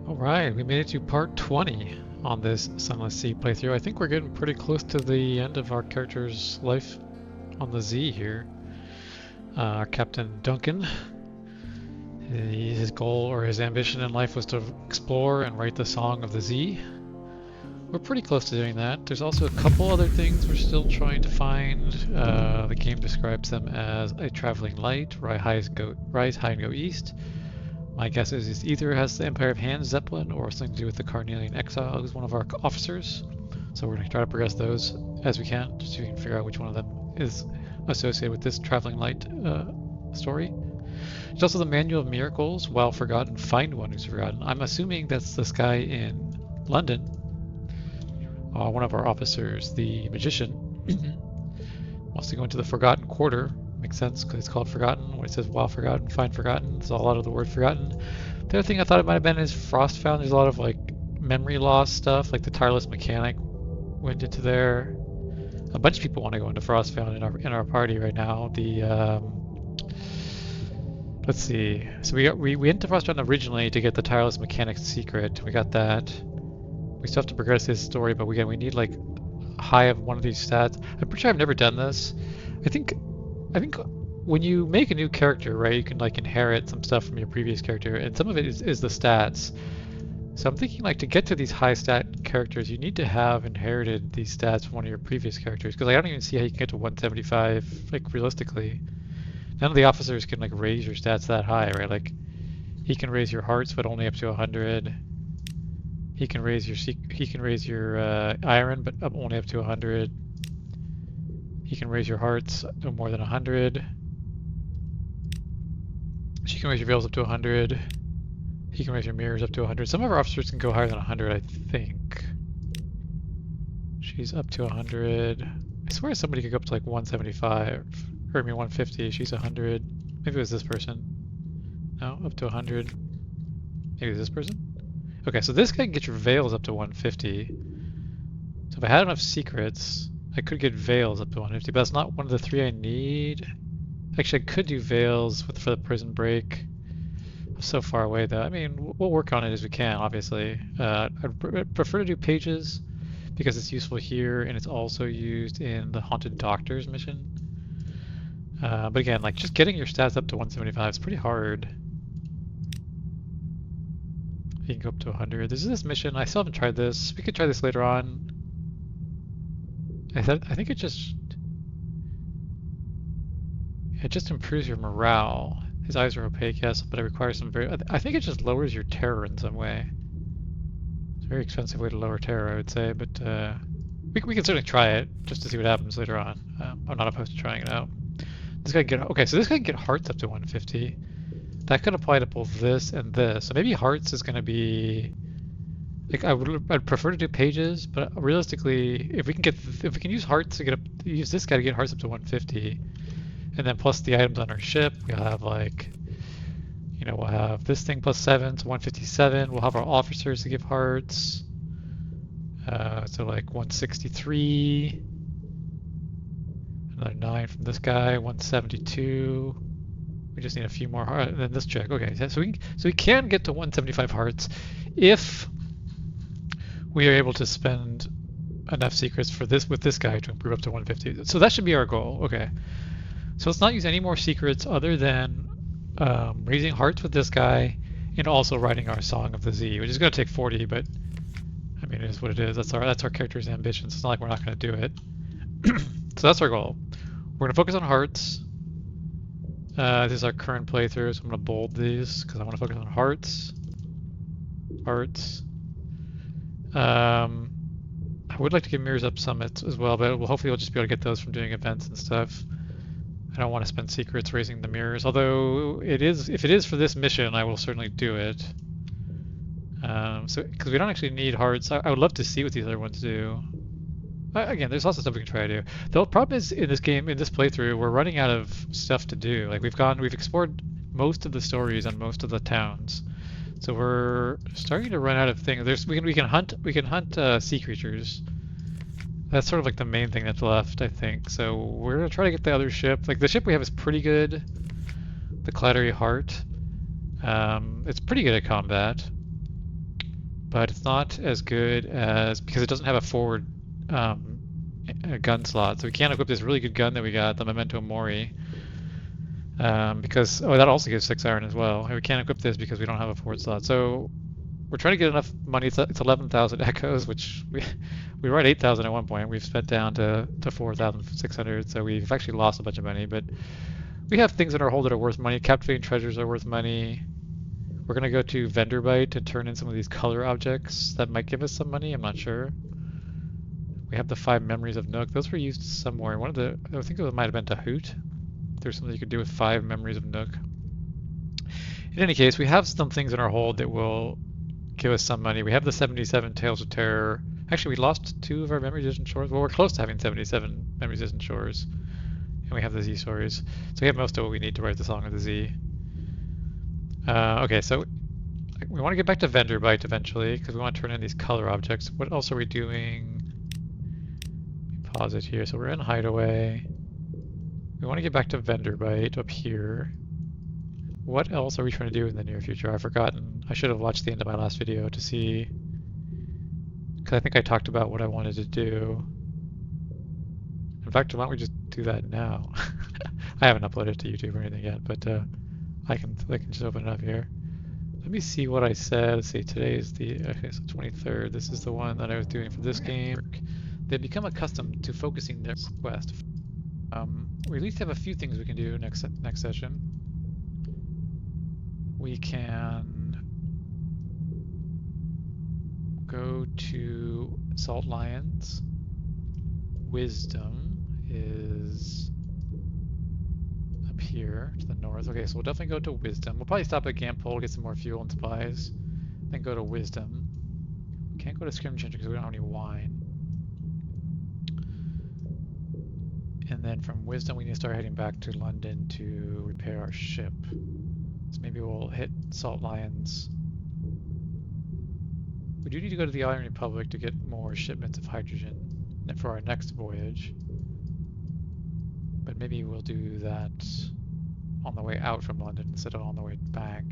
Alright, we made it to part 20 on this Sunless Sea playthrough. I think we're getting pretty close to the end of our character's life on the Z here. Captain Duncan, his goal or his ambition in life was to explore and write the Song of the Z. We're pretty close to doing that. There's also a couple other things we're still trying to find. The game describes them as a traveling light, rise high and go east. My guess is it either has the Empire of Hand Zeppelin or something to do with the Carnelian Exile, who's one of our officers. So we're going to try to progress those as we can, just so we can figure out which one of them is associated with this traveling light story. There's also the Manual of Miracles, While Forgotten, Find One Who's Forgotten. I'm assuming that's this guy in London, one of our officers, the magician, wants to go into the Forgotten Quarter. Makes sense because it's called Forgotten. When it says While Forgotten, Find Forgotten, there's a lot of the word Forgotten. The other thing I thought it might have been is Frostfound. There's a lot of like memory loss stuff, like the tireless mechanic went into there. A bunch of people want to go into Frostfound in our party right now. Let's see. So we went to Frostfound originally to get the tireless mechanic secret. We got that. We still have to progress his story, but again we need like high of one of these stats. I'm pretty sure I've never done this. I think when you make a new character, right, you can like inherit some stuff from your previous character, and some of it is the stats. So I'm thinking like to get to these high stat characters, you need to have inherited these stats from one of your previous characters, because I don't even see how you can get to 175, like realistically. None of the officers can like raise your stats that high, right? Like he can raise your hearts, but only up to 100. He can raise your iron, but only up to 100. He can raise your hearts no more than 100. She can raise your veils up to 100. He can raise your mirrors up to 100. Some of our officers can go higher than 100, I think. She's up to 100. I swear somebody could go up to like 175. Or I mean 150. She's 100. Maybe it was this person. No, up to 100. Maybe it was this person? Okay, so this guy can get your veils up to 150. So if I had enough secrets, I could get veils up to 150, but that's not one of the three I need. Actually, I could do veils for the prison break. I'm so far away though. I mean, we'll work on it as we can, obviously. I'd prefer to do pages because it's useful here and it's also used in the Haunted Doctors mission. But again, like just getting your stats up to 175 is pretty hard. You can go up to 100. There's this mission. I still haven't tried this. We could try this later on. I think it just improves your morale. His eyes are opaque, yes, but it requires some I think it just lowers your terror in some way. It's a very expensive way to lower terror, I would say, but we can certainly try it just to see what happens later on. I'm not opposed to trying it out. This guy so this guy can get hearts up to 150. That could apply to both this and this. So maybe hearts is going to be like I'd prefer to do pages, but realistically, if we can use hearts to use this guy to get hearts up to 150, and then plus the items on our ship, we'll have like, we'll have this thing plus 7, so 157. We'll have our officers to give hearts, so like 163. Another 9 from this guy, 172. We just need a few more hearts, and then this check. Okay, so we can get to 175 hearts if we are able to spend enough secrets with this guy to improve up to 150. So that should be our goal. Okay. So let's not use any more secrets other than raising hearts with this guy and also writing our Song of the Z, which is going to take 40, but I mean, it is what it is. That's our character's ambition. So it's not like we're not going to do it. So that's our goal. We're going to focus on hearts. This is our current playthrough, so I'm going to bold these because I want to focus on hearts. Hearts. I would like to get mirrors up summits as well, but hopefully we'll just be able to get those from doing events and stuff. I don't want to spend secrets raising the mirrors, although if it is for this mission, I will certainly do it. So because we don't actually need hearts, I would love to see what these other ones do. Again, there's lots of stuff we can try to do. The problem is in this playthrough, we're running out of stuff to do. Like we've explored most of the stories and most of the towns, so we're starting to run out of things. We can hunt sea creatures. That's sort of like the main thing that's left, I think. So we're gonna try to get the other ship. Like the ship we have is pretty good. The Clattery Heart. It's pretty good at combat. but it's not as good as, because it doesn't have a forward a gun slot. So we can't equip this really good gun that we got, the Memento Mori, because, oh, that also gives 6 iron as well. And we can't equip this because we don't have a forward slot. So we're trying to get enough money. It's 11,000 echoes, which we were at 8,000 at one point. We've spent down to 4,600, so we've actually lost a bunch of money. But we have things in our hold that are worth money. Captivating treasures are worth money. We're gonna go to Vendor Bite to turn in some of these color objects that might give us some money. I'm not sure. We have the 5 memories of Nook. Those were used somewhere. One of the, I think it might have been Tahoot. There's something you could do with 5 memories of Nook. In any case, we have some things in our hold that will give us some money. We have the 77 Tales of Terror. Actually, we lost 2 of our memory distant shores. Well, we're close to having 77 memory distant shores. And we have the Z stories. So we have most of what we need to write the Song of the Z. Okay, so we want to get back to Vendor Bite eventually because we want to turn in these color objects. What else are we doing? Pause it here. So we're in Hideaway. We want to get back to Vendor Bite up here. What else are we trying to do in the near future? I've forgotten. I should have watched the end of my last video to see, because I think I talked about what I wanted to do. In fact, why don't we just do that now? I haven't uploaded it to YouTube or anything yet, but I can just open it up here. Let me see what I said. Let's see, today is the, okay, so 23rd. This is the one that I was doing for this game. They become accustomed to focusing their quest. We at least have a few things we can do next session. We can go to Salt Lions. Wisdom is up here to the north. Okay, so we'll definitely go to Wisdom. We'll probably stop at Gampole, get some more fuel and supplies, then go to Wisdom. We can't go to Scrimgeour because we don't have any wine. And then from Wisdom, we need to start heading back to London to repair our ship. So maybe we'll hit Salt Lions. We do need to go to the Iron Republic to get more shipments of hydrogen for our next voyage. But maybe we'll do that on the way out from London instead of on the way back.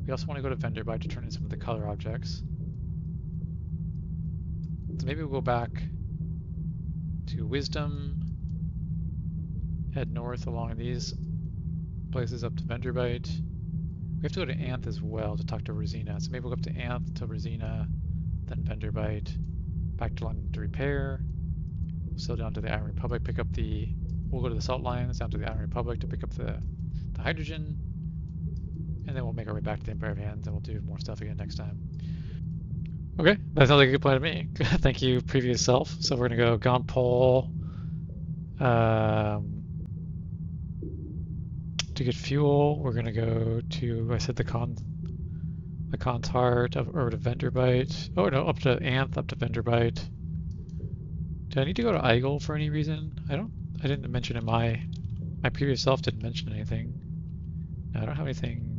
We also want to go to Vendor Bite to turn in some of the color objects. So maybe we'll go back to Wisdom, head north along these places up to Vendor Bite. We have to go to Anth as well to talk to Rosina. So maybe we'll go up to Anth, to Rosina, then Vendor Bite, back to London to repair. Still down to the Iron Republic, pick up the, we'll go to the Salt Lions, down to the Iron Republic to pick up the hydrogen. And then we'll make our way back to the Empire of Hands and we'll do more stuff again next time. Okay, that sounds like a good plan to me. Thank you, previous self. So we're gonna go Gampole to get fuel. We're gonna go to, I said the Khan's Heart, or to Vendor Bite. Oh no, up to Anth, up to Vendor Bite. Do I need to go to Eigel for any reason? I didn't mention it. My previous self didn't mention anything. No, I don't have anything.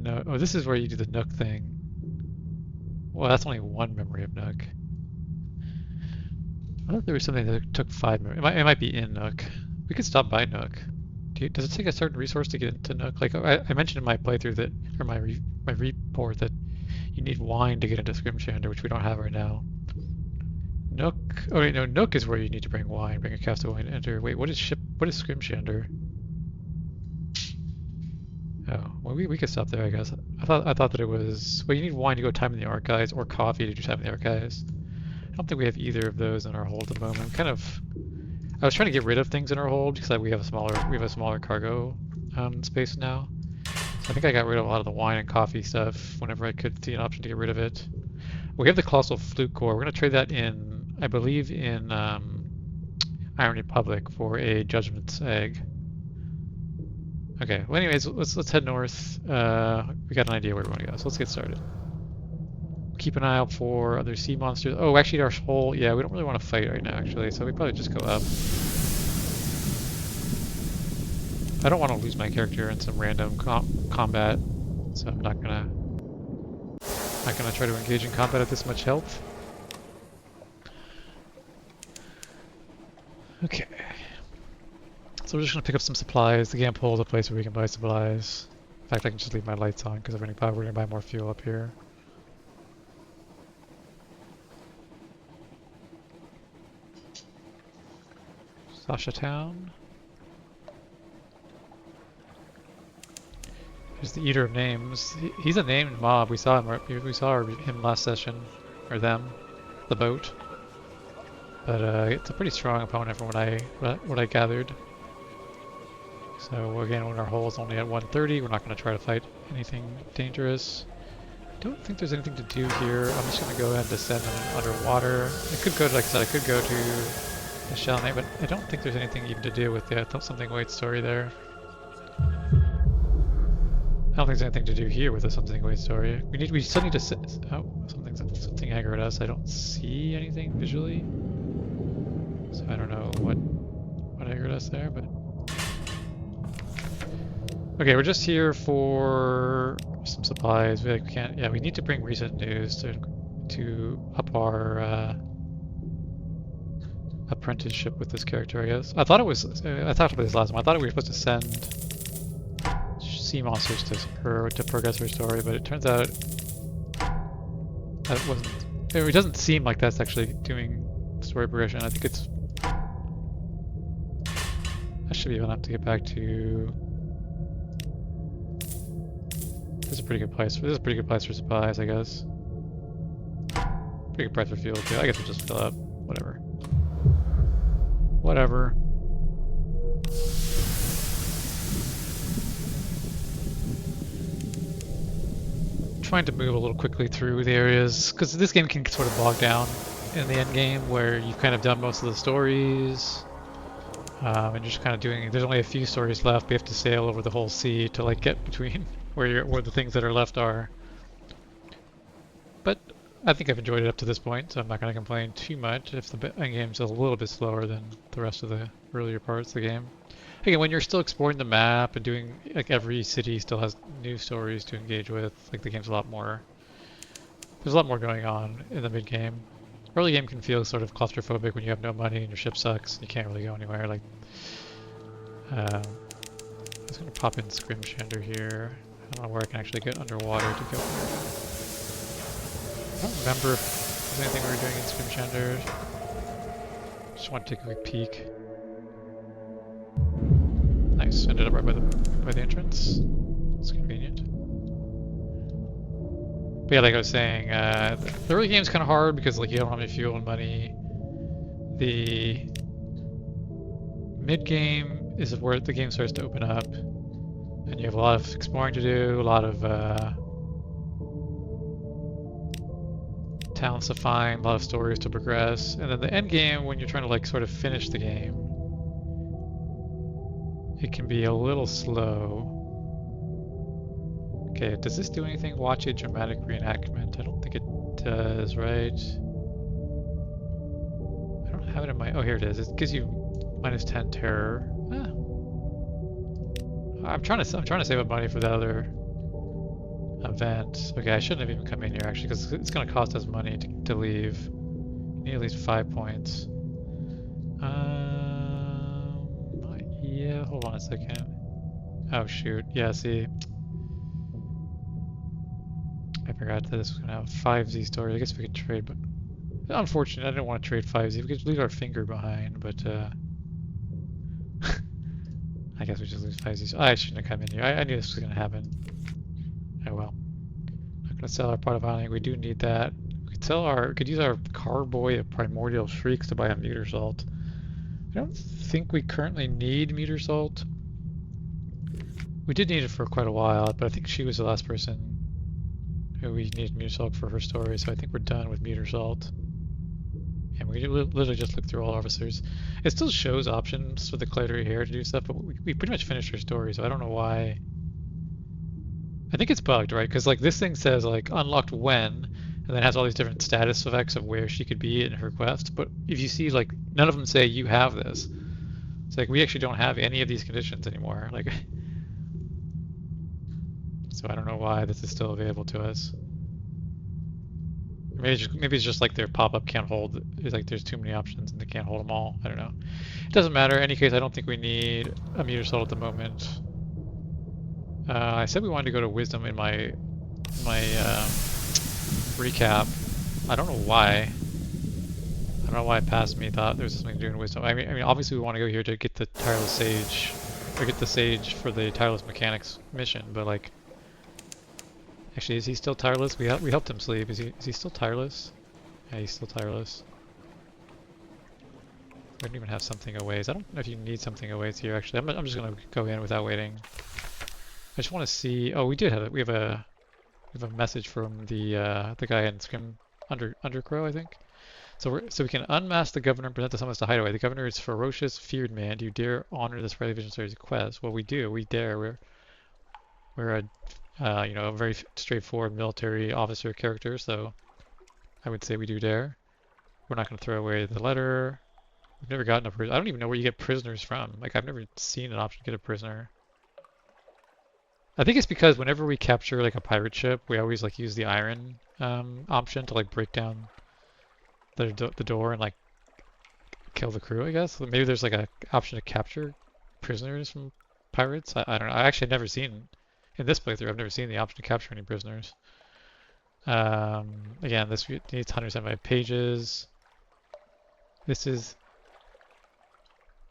No. Oh, this is where you do the Nook thing. Well, that's only 1 memory of Nook. I thought there was something that took 5 memory. It might be in Nook. We could stop by Nook. Does it take a certain resource to get into Nook? Like I mentioned in my playthrough that, or my report, that you need wine to get into Scrimgeour, which we don't have right now. Nook. Oh wait, no. Nook is where you need to bring wine. Bring a cask of wine to enter. Wait, what is Scrimgeour? Oh, well, we could stop there, I guess. I thought that it was. Well, you need wine to go time in the archives, or coffee to do time in the archives. I don't think we have either of those in our hold at the moment. I was trying to get rid of things in our hold because we have a smaller cargo space now. So I think I got rid of a lot of the wine and coffee stuff whenever I could see an option to get rid of it. We have the Colossal Flute Core. We're going to trade that in, I believe, in Iron Republic for a Judgment's Egg. Okay, well anyways, let's head north. We got an idea where we want to go, so let's get started. Keep an eye out for other sea monsters. Oh, actually our whole, yeah, we don't really want to fight right now actually, so we probably just go up. I don't want to lose my character in some random combat, so I'm not gonna try to engage in combat at this much health. Okay. So we're just gonna pick up some supplies. The Gampole is a place where we can buy supplies. fact, I can just leave my lights on because we're gonna buy more fuel up here. Sasha Town. Here's the Eater of Names. He's a named mob. We saw him. We saw him last session, or them, the boat. But it's a pretty strong opponent from what I gathered. So again, when our hull is only at 130, we're not going to try to fight anything dangerous. I don't think there's anything to do here. I'm just going to go ahead and descend underwater. I could go, like I said, I could go to the Challenger, but I don't think there's anything even to do with the Something Wait story there. I don't think there's anything to do here with the Something Wait story. We still need to sit. Oh, something angered us. I don't see anything visually, so I don't know what angered us there, but. Okay, we're just here for some supplies. We can't. Yeah, we need to bring recent news to up our apprenticeship with this character, I guess. I thought it was. I talked about this last time. I thought we were supposed to send sea monsters to her to progress her story, but it turns out that wasn't. It doesn't seem like that's actually doing story progression. I think it's. I should be able to get back to. This is a pretty good place. This is a pretty good place for supplies, I guess. Pretty good price for fuel too. I guess we'll just fill up. Whatever. Whatever. Trying to move a little quickly through the areas because this game can sort of bog down in the end game where you've kind of done most of the stories. And you're just kind of doing. There's only a few stories left. We have to sail over the whole sea to like get between where the things that are left are. But I think I've enjoyed it up to this point, so I'm not going to complain too much if the end game's a little bit slower than the rest of the earlier parts of the game. Again, when you're still exploring the map and doing like every city still has new stories to engage with, like the game's a lot more. There's a lot more going on in the mid game. Early game can feel sort of claustrophobic when you have no money and your ship sucks and you can't really go anywhere. Like, I was gonna pop in Scrimshander here. I don't know where I can actually get underwater to go. I don't remember if there's anything we were doing in Scrimshander. Just want to take a quick peek. Nice, ended up right by the entrance. It's convenient. But yeah, like I was saying, the early game's kind of hard because like you don't have any fuel and money. The mid game is where the game starts to open up, and you have a lot of exploring to do, a lot of talents to find, a lot of stories to progress, and then the end game, when you're trying to like sort of finish the game, it can be a little slow. Okay, does this do anything? Watch a dramatic reenactment. I don't think it does, right? I don't have it in my... Oh, here it is. It gives you -10 terror. I'm trying to save up money for the other event. Okay, I shouldn't have even come in here actually, because it's going to cost us money to leave. You need at least 5 points. Yeah, hold on a second. Oh shoot, yeah, see. I forgot that this was going to have 5Z story. I guess we could trade, but unfortunately, I didn't want to trade 5Z. We could leave our finger behind, but I guess we just lose 5Z. I shouldn't have come in here. I knew this was going to happen. Oh well. Not going to sell our pot of ironing. We do need that. We could use our carboy of primordial shrieks to buy a meter salt. I don't think we currently need meter salt. We did need it for quite a while, but I think she was the last person who we needed meter salt for her story, so I think we're done with meter salt. And we literally just look through all officers. It still shows options for the Claytor here to do stuff, but we pretty much finished her story, so I don't know why. I think it's bugged, right? Because like this thing says like unlocked when, and then has all these different status effects of where she could be in her quest. But if you see, like none of them say you have this. It's like we actually don't have any of these conditions anymore. Like, so I don't know why this is still available to us. Maybe it's just like their pop-up can't hold. It's like there's too many options and they can't hold them all. I don't know. It doesn't matter. In any case, I don't think we need a meter salt at the moment. I said we wanted to go to wisdom in my recap. I don't know why. I don't know why it passed me. Thought there was something to do in wisdom. I mean, obviously we want to go here to get the tireless sage, or get the sage for the tireless mechanics mission. But like, actually, is he still tireless? We helped him sleep. Is he still tireless? Yeah, he's still tireless. We don't even have something aways. I don't know if you need something aways here. Actually, I'm just gonna go in without waiting. I just want to see. Oh, we did have it. We have a message from the guy in Scrim Undercrow, I think. So we can unmask the governor and present the summons to Hideaway. The governor is ferocious, feared man. Do you dare honor this Sprightly Visionary's request? Well, we do. We dare. We're a you know, a very straightforward military officer character, so I would say we do dare. We're not going to throw away the letter. We've never gotten a prisoner. I don't even know where you get prisoners from. Like, I've never seen an option to get a prisoner. I think it's because whenever we capture like a pirate ship, we always like use the iron option to like break down the door and like kill the crew, I guess. So maybe there's like a option to capture prisoners from pirates. I don't know. I actually never seen in this playthrough. I've never seen the option to capture any prisoners. Again, this needs 175 pages. This is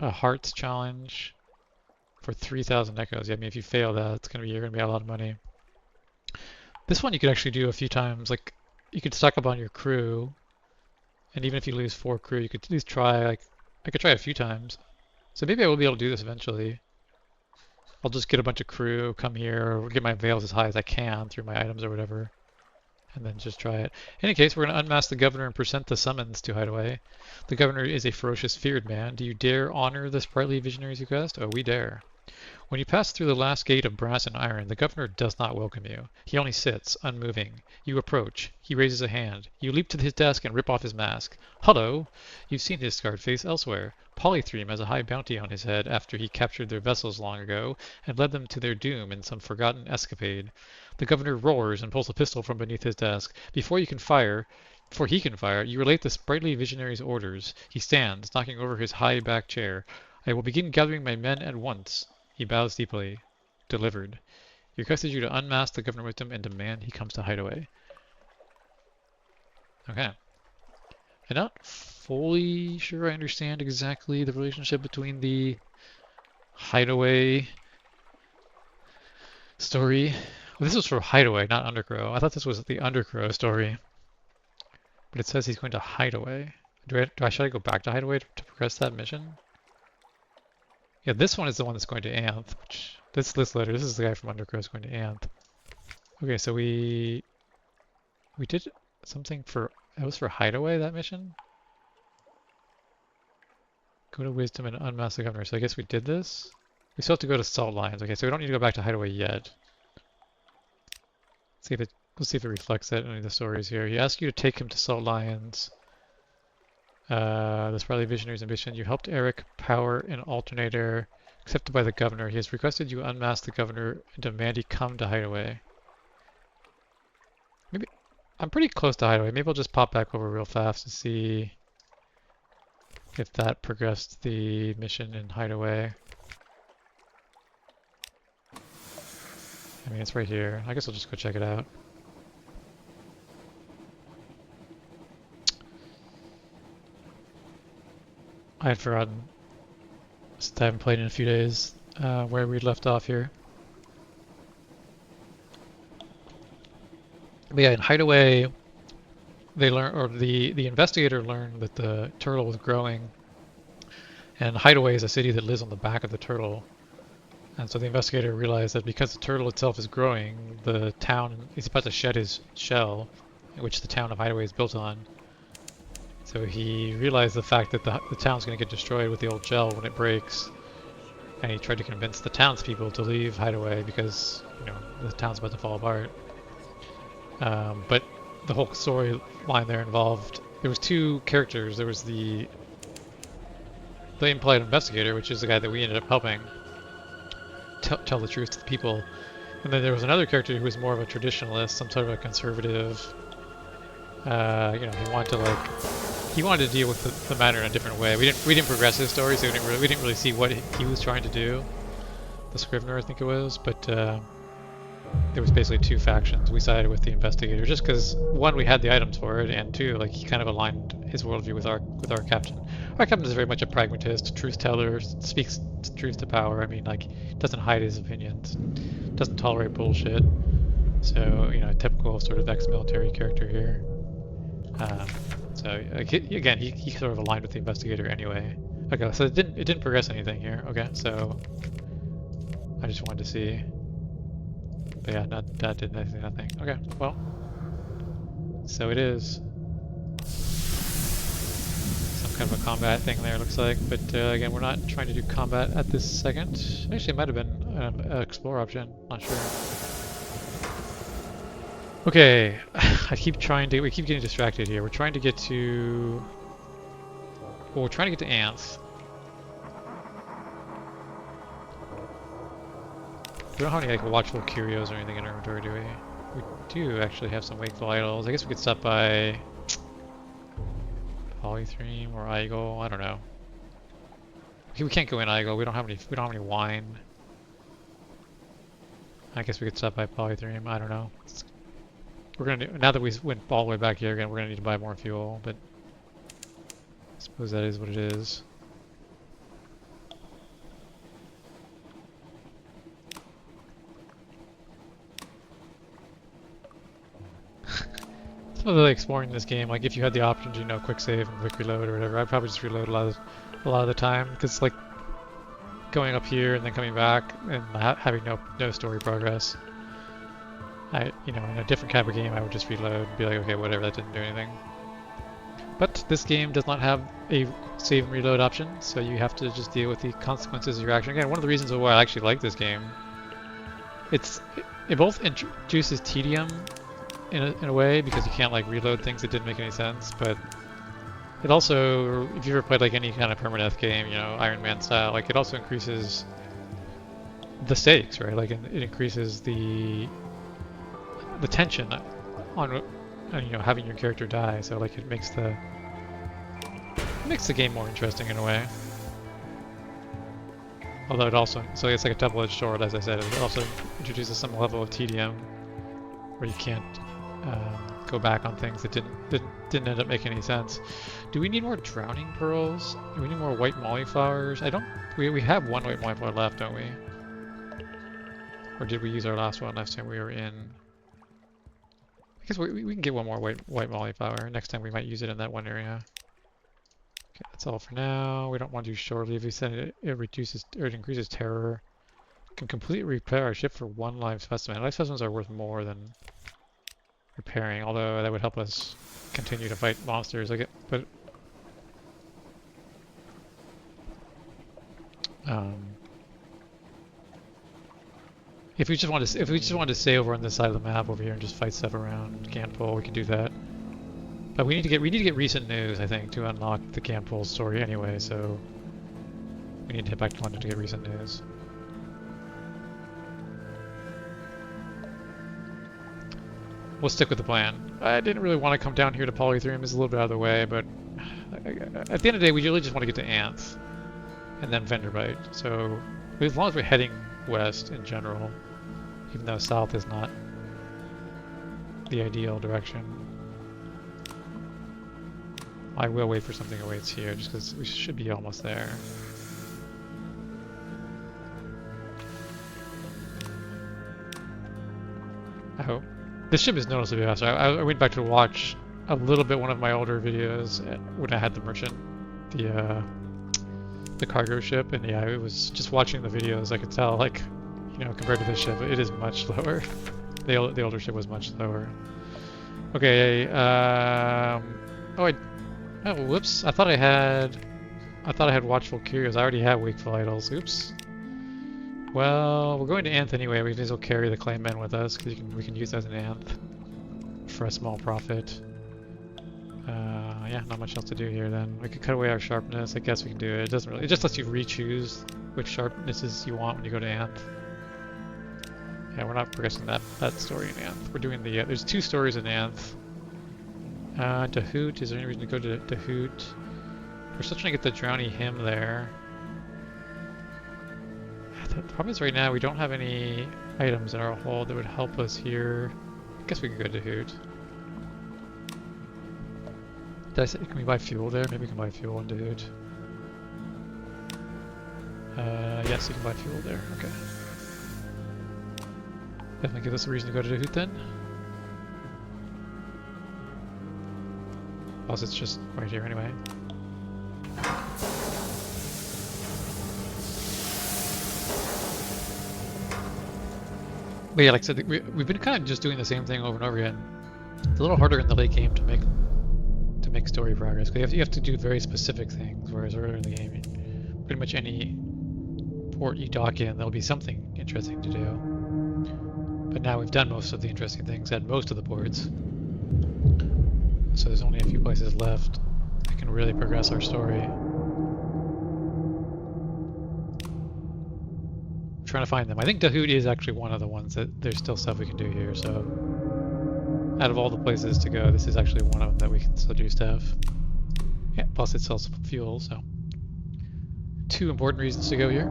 a hearts challenge for 3,000 echoes. Yeah, I mean, if you fail that, it's you're gonna be a lot of money. This one you could actually do a few times. Like, you could stack up on your crew, and even if you lose 4 crew, you could at least try. Like, I could try a few times. So maybe I will be able to do this eventually. I'll just get a bunch of crew, come here, or get my veils as high as I can through my items or whatever, and then just try it. In any case, we're going to unmask the governor and present the summons to Hideaway. The governor is a ferocious, feared man. Do you dare honor the sprightly visionary's request? Oh, we dare. When you pass through the last gate of brass and iron, the governor does not welcome you. He only sits, unmoving. You approach. He raises a hand. You leap to his desk and rip off his mask. Hullo! You've seen his scarred face elsewhere. Polythreme has a high bounty on his head after he captured their vessels long ago and led them to their doom in some forgotten escapade. The governor roars and pulls a pistol from beneath his desk. Before he can fire, you relate the sprightly visionary's orders. He stands, knocking over his high-backed chair. I will begin gathering my men at once. He bows deeply. Delivered. He requested you to unmask the governor wisdom and demand he comes to Hideaway. Okay. I'm not fully sure I understand exactly the relationship between the Hideaway story. Well, this was for Hideaway, not Undercrow. I thought this was the Undercrow story. But it says he's going to Hideaway. Should I go back to Hideaway to progress that mission? Yeah, this one is the one that's going to Anth, which this letter, this is the guy from Undercrow is going to Anth. Okay, so we did something for, that was for Hideaway, that mission? Go to Wisdom and unmask the governor. So I guess we did this. We still have to go to Salt Lions. Okay, so we don't need to go back to Hideaway yet. Let's see if it reflects that in any of the stories here. He asked you to take him to Salt Lions. The Sprightly Visionary's ambition. You helped Eric power an alternator accepted by the governor. He has requested you unmask the governor and demand he come to Hideaway. Maybe I'm pretty close to Hideaway. Maybe I'll just pop back over real fast to see if that progressed the mission in Hideaway. I mean, it's right here. I guess I'll just go check it out. I had forgotten, since I haven't played in a few days, where we left off here. But yeah, in Hideaway, they learn, or the investigator learned that the turtle was growing, and Hideaway is a city that lives on the back of the turtle. And so the investigator realized that because the turtle itself is growing, the town is about to shed his shell, which the town of Hideaway is built on. So he realized the fact that the town's going to get destroyed with the old gel when it breaks, and he tried to convince the townspeople to leave Hideaway because, you know, the town's about to fall apart. But the whole storyline there involved, there was 2 characters. There was the implied investigator, which is the guy that we ended up helping tell the truth to the people, and then there was another character who was more of a traditionalist, some sort of a conservative. You know, he wanted to deal with the matter in a different way. We didn't progress his story, so we didn't really see what he was trying to do. The Scrivener, I think it was, but there was basically two factions. We sided with the investigator just because one, we had the items for it, and two, like he kind of aligned his worldview with our captain. Our captain is very much a pragmatist, truth teller, speaks truth to power. I mean, like doesn't hide his opinions, doesn't tolerate bullshit. So you know, typical sort of ex-military character here. So again, he sort of aligned with the investigator anyway. Okay, so it didn't progress anything here. Okay, so I just wanted to see. But yeah, that did nothing. Okay, well, so it is some kind of a combat thing there, looks like. But again, we're not trying to do combat at this second. Actually, it might have been an explore option. Not sure. Okay, we keep getting distracted here. We're trying to get to, well, we're trying to get to ants. We don't have any like watchful curios or anything in our inventory, do we? We do actually have some wakeful idols. I guess we could stop by Polythreme or Igel. I don't know. Okay, we can't go in Igel. We don't have any wine. I guess we could stop by Polythreme. I don't know. We're gonna now that we went all the way back here again, we're gonna need to buy more fuel, but I suppose that is what it is. It's not really exploring this game. Like if you had the option to, you know, quick save and quick reload or whatever, I'd probably just reload a lot of the time, because like going up here and then coming back and having no story progress. You know, in a different kind of game, I would just reload and be like, okay, whatever, that didn't do anything. But this game does not have a save and reload option, so you have to just deal with the consequences of your action. Again, one of the reasons why I actually like this game, it both introduces tedium in a way, because you can't like reload things that didn't make any sense, but it also, if you've ever played like any kind of permadeath game, you know, Iron Man style, like it also increases the stakes, right? Like it increases the tension on you know, having your character die, so like it makes the game more interesting in a way. Although it also, so it's like a double-edged sword, as I said. It also introduces some level of tedium where you can't go back on things that didn't end up making any sense. Do we need more drowning pearls? Do we need more white molly flowers? We have one white molly flower left, don't we? Or did we use our last one last time we were in? I guess we can get one more white molly flower. Next time we might use it in that one area. Okay, that's all for now. We don't want to do shore leave. We said it reduces or it increases terror. Can completely repair our ship for one live specimen. Live specimens are worth more than repairing, although that would help us continue to fight monsters. But if we just want to stay over on this side of the map over here and just fight stuff around Campbell, we can do that. But we need to get recent news, I think, to unlock the Campbell story anyway. So we need to head back to London to get recent news. We'll stick with the plan. I didn't really want to come down here to Polythreme. It's a little bit out of the way, but at the end of the day, we really just want to get to Anth and then Venderbite. So as long as we're heading west in general, even though south is not the ideal direction, I will wait for something awaits here, just because we should be almost there. I hope. This ship is noticeably faster. I went back to watch a little bit one of my older videos when I had the merchant, the cargo ship, and yeah, it was just watching the videos. I could tell, like, you know, compared to this ship, it is much slower. The older ship was much slower. Okay. Oh, whoops! I thought I had watchful curios. I already have wakeful idols. Oops. Well, we're going to Anth anyway. We may as well carry the claymen with us, because we can use those in Anth for a small profit. Yeah, not much else to do here then. We could cut away our sharpness. I guess we can do it. It doesn't really. It just lets you re-choose which sharpnesses you want when you go to Anth. Yeah, we're not progressing that story in Anth. We're doing the. There's 2 stories in Anth. Dahoot. Is there any reason to go to Dahoot? We're still trying to get the Drowny Hymn there. The problem is right now we don't have any items in our hold that would help us here. I guess we could go to Hoot. Did I say, can we buy fuel there? Maybe we can buy fuel in Hoot. Yes, you can buy fuel there. Okay. Definitely give us a reason to go to Hoot then. Plus, it's just right here anyway. But yeah, like I said, we've been kind of just doing the same thing over and over again. It's a little harder in the late game to make story progress, because you have to do very specific things, whereas earlier in the game, pretty much any port you dock in, there'll be something interesting to do. But now we've done most of the interesting things at most of the ports, so there's only a few places left that can really progress our story. I'm trying to find them. I think Dahoot is actually one of the ones that there's still stuff we can do here, so out of all the places to go, this is actually one of them that we can still do stuff. Yeah, plus it sells fuel, so 2 important reasons to go here.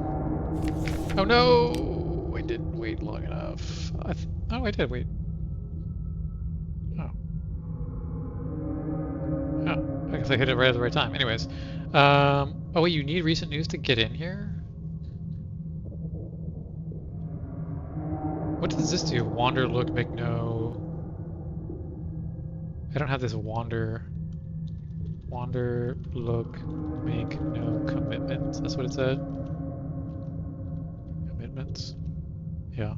Oh no! I didn't wait long enough. Oh, I did wait. Oh. Oh, I guess I hit it right at the right time. Anyways. Oh wait, you need recent news to get in here? What does this do? Wander, look, make no... I don't have this wander, look, make no commitments. That's what it said. Commitments. Yeah.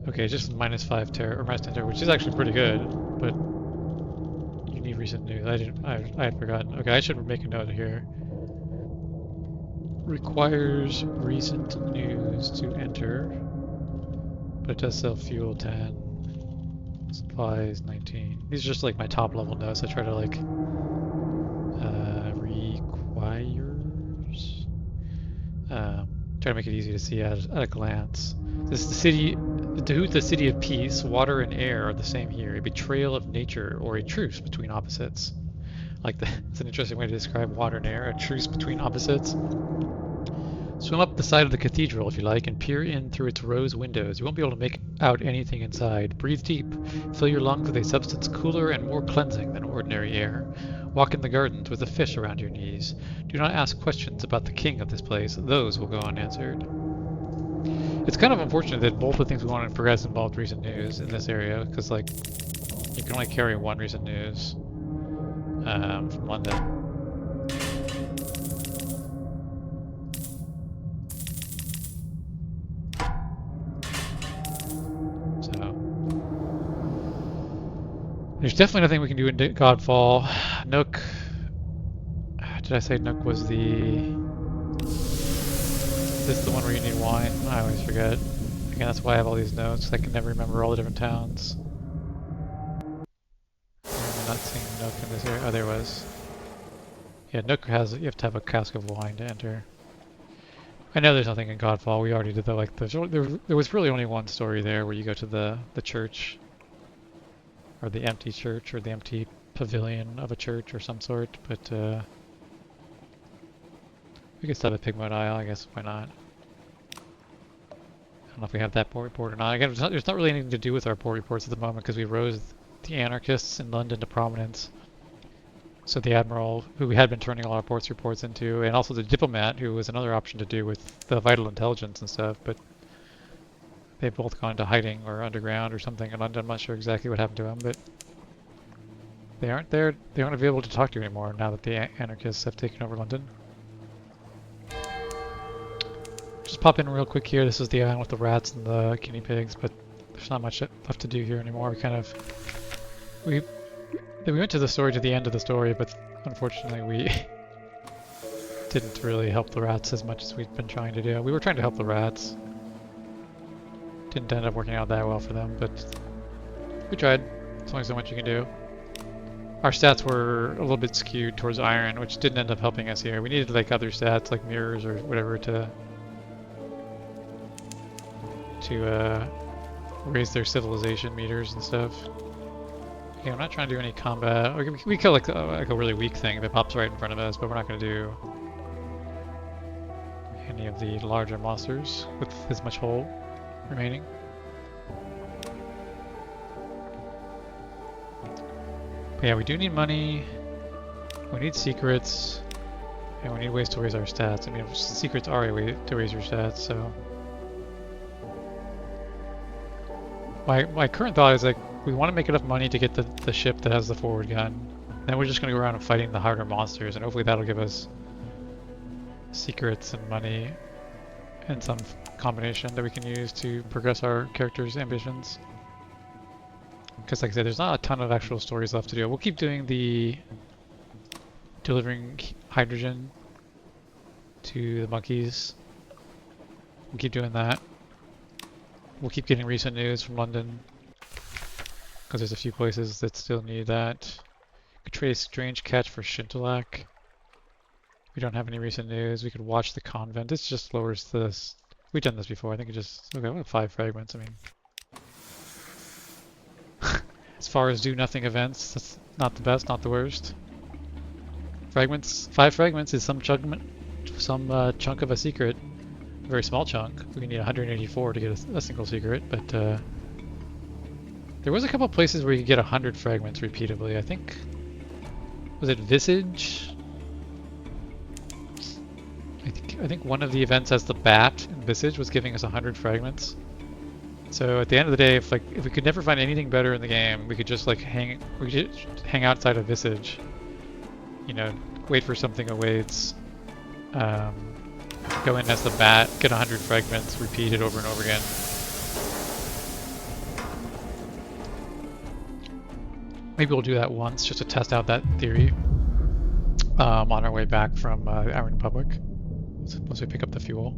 Okay, just -5 terror or -10 terror, which is actually pretty good. But you need recent news. I had forgotten. Okay, I should make a note here. Requires recent news to enter, but it does sell fuel 10. Supplies 19. These are just like my top level notes. I try to like requires. Try to make it easy to see at a glance. This is the city, Dahoot, the city of peace. Water and air are the same here. A betrayal of nature or a truce between opposites. Like it's an interesting way to describe water and air. A truce between opposites. Swim up the side of the cathedral if you like and peer in through its rose windows. You won't be able to make out anything inside. Breathe deep. Fill your lungs with a substance cooler and more cleansing than ordinary air. Walk in the gardens with a fish around your knees. Do not ask questions about the king of this place. Those will go unanswered. It's kind of unfortunate that both the things we wanted to progress involved recent news in this area, because like you can only carry one recent news from London. There's definitely nothing we can do in Godfall. Nook. Did I say Nook was the... Is this the one where you need wine? I always forget. Again, that's why I have all these notes. I can never remember all the different towns. I'm not seeing Nook in this area. Oh, there was. Yeah, Nook has... You have to have a cask of wine to enter. I know there's nothing in Godfall. We already did that. Like, there was really only one story there where you go to the church. Or the empty church, or the empty pavilion of a church, or some sort, but we could stop at Pigmont Isle, I guess, why not? I don't know if we have that port report or not. Again, there's not really anything to do with our port reports at the moment, because we rose the anarchists in London to prominence. So the Admiral, who we had been turning all our ports reports into, and also the Diplomat, who was another option to do with the vital intelligence and stuff, but they've both gone into hiding or underground or something in London. I'm not sure exactly what happened to them, but they aren't there. They aren't available to talk to anymore now that the anarchists have taken over London. Just pop in real quick here. This is the island with the rats and the guinea pigs, but there's not much left to do here anymore. We went to the end of the story, but unfortunately we didn't really help the rats as much as we'd been trying to do. We were trying to help the rats. Didn't end up working out that well for them, but we tried. There's only so much you can do. Our stats were a little bit skewed towards iron, which didn't end up helping us here. We needed like other stats, like mirrors or whatever, to raise their civilization meters and stuff. Okay, I'm not trying to do any combat. We kill like a really weak thing that pops right in front of us, but we're not going to do any of the larger monsters with as much hull. remaining. But yeah, we do need money. We need secrets. And we need ways to raise our stats. I mean, secrets are a way to raise your stats, so... My current thought is like, we want to make enough money to get the ship that has the forward gun. Then we're just going to go around and fighting the harder monsters, and hopefully that'll give us secrets and money and some combination that we can use to progress our characters' ambitions. Because like I said, there's not a ton of actual stories left to do. We'll keep doing the delivering hydrogen to the monkeys. We'll keep doing that. We'll keep getting recent news from London, because there's a few places that still need that. Could trade a strange catch for Shintalak. We don't have any recent news. We could watch the convent. This just lowers this. We've done this before. I think it just... Okay, we have 5 fragments. I mean... as far as do nothing events, that's not the best, not the worst. Fragments. 5 fragments is some chunk of a secret. A very small chunk. We need 184 to get a single secret, but there was a couple places where you could get 100 fragments repeatedly. I think... Was it Visage? I think one of the events has the bat in Visage was giving us 100 fragments. So at the end of the day, if we could never find anything better in the game, we could just like hang outside of Visage. You know, wait for something awaits. Go in as the bat, get 100 fragments, repeat it over and over again. Maybe we'll do that once just to test out that theory on our way back from the Iron Republic. Once we pick up the fuel.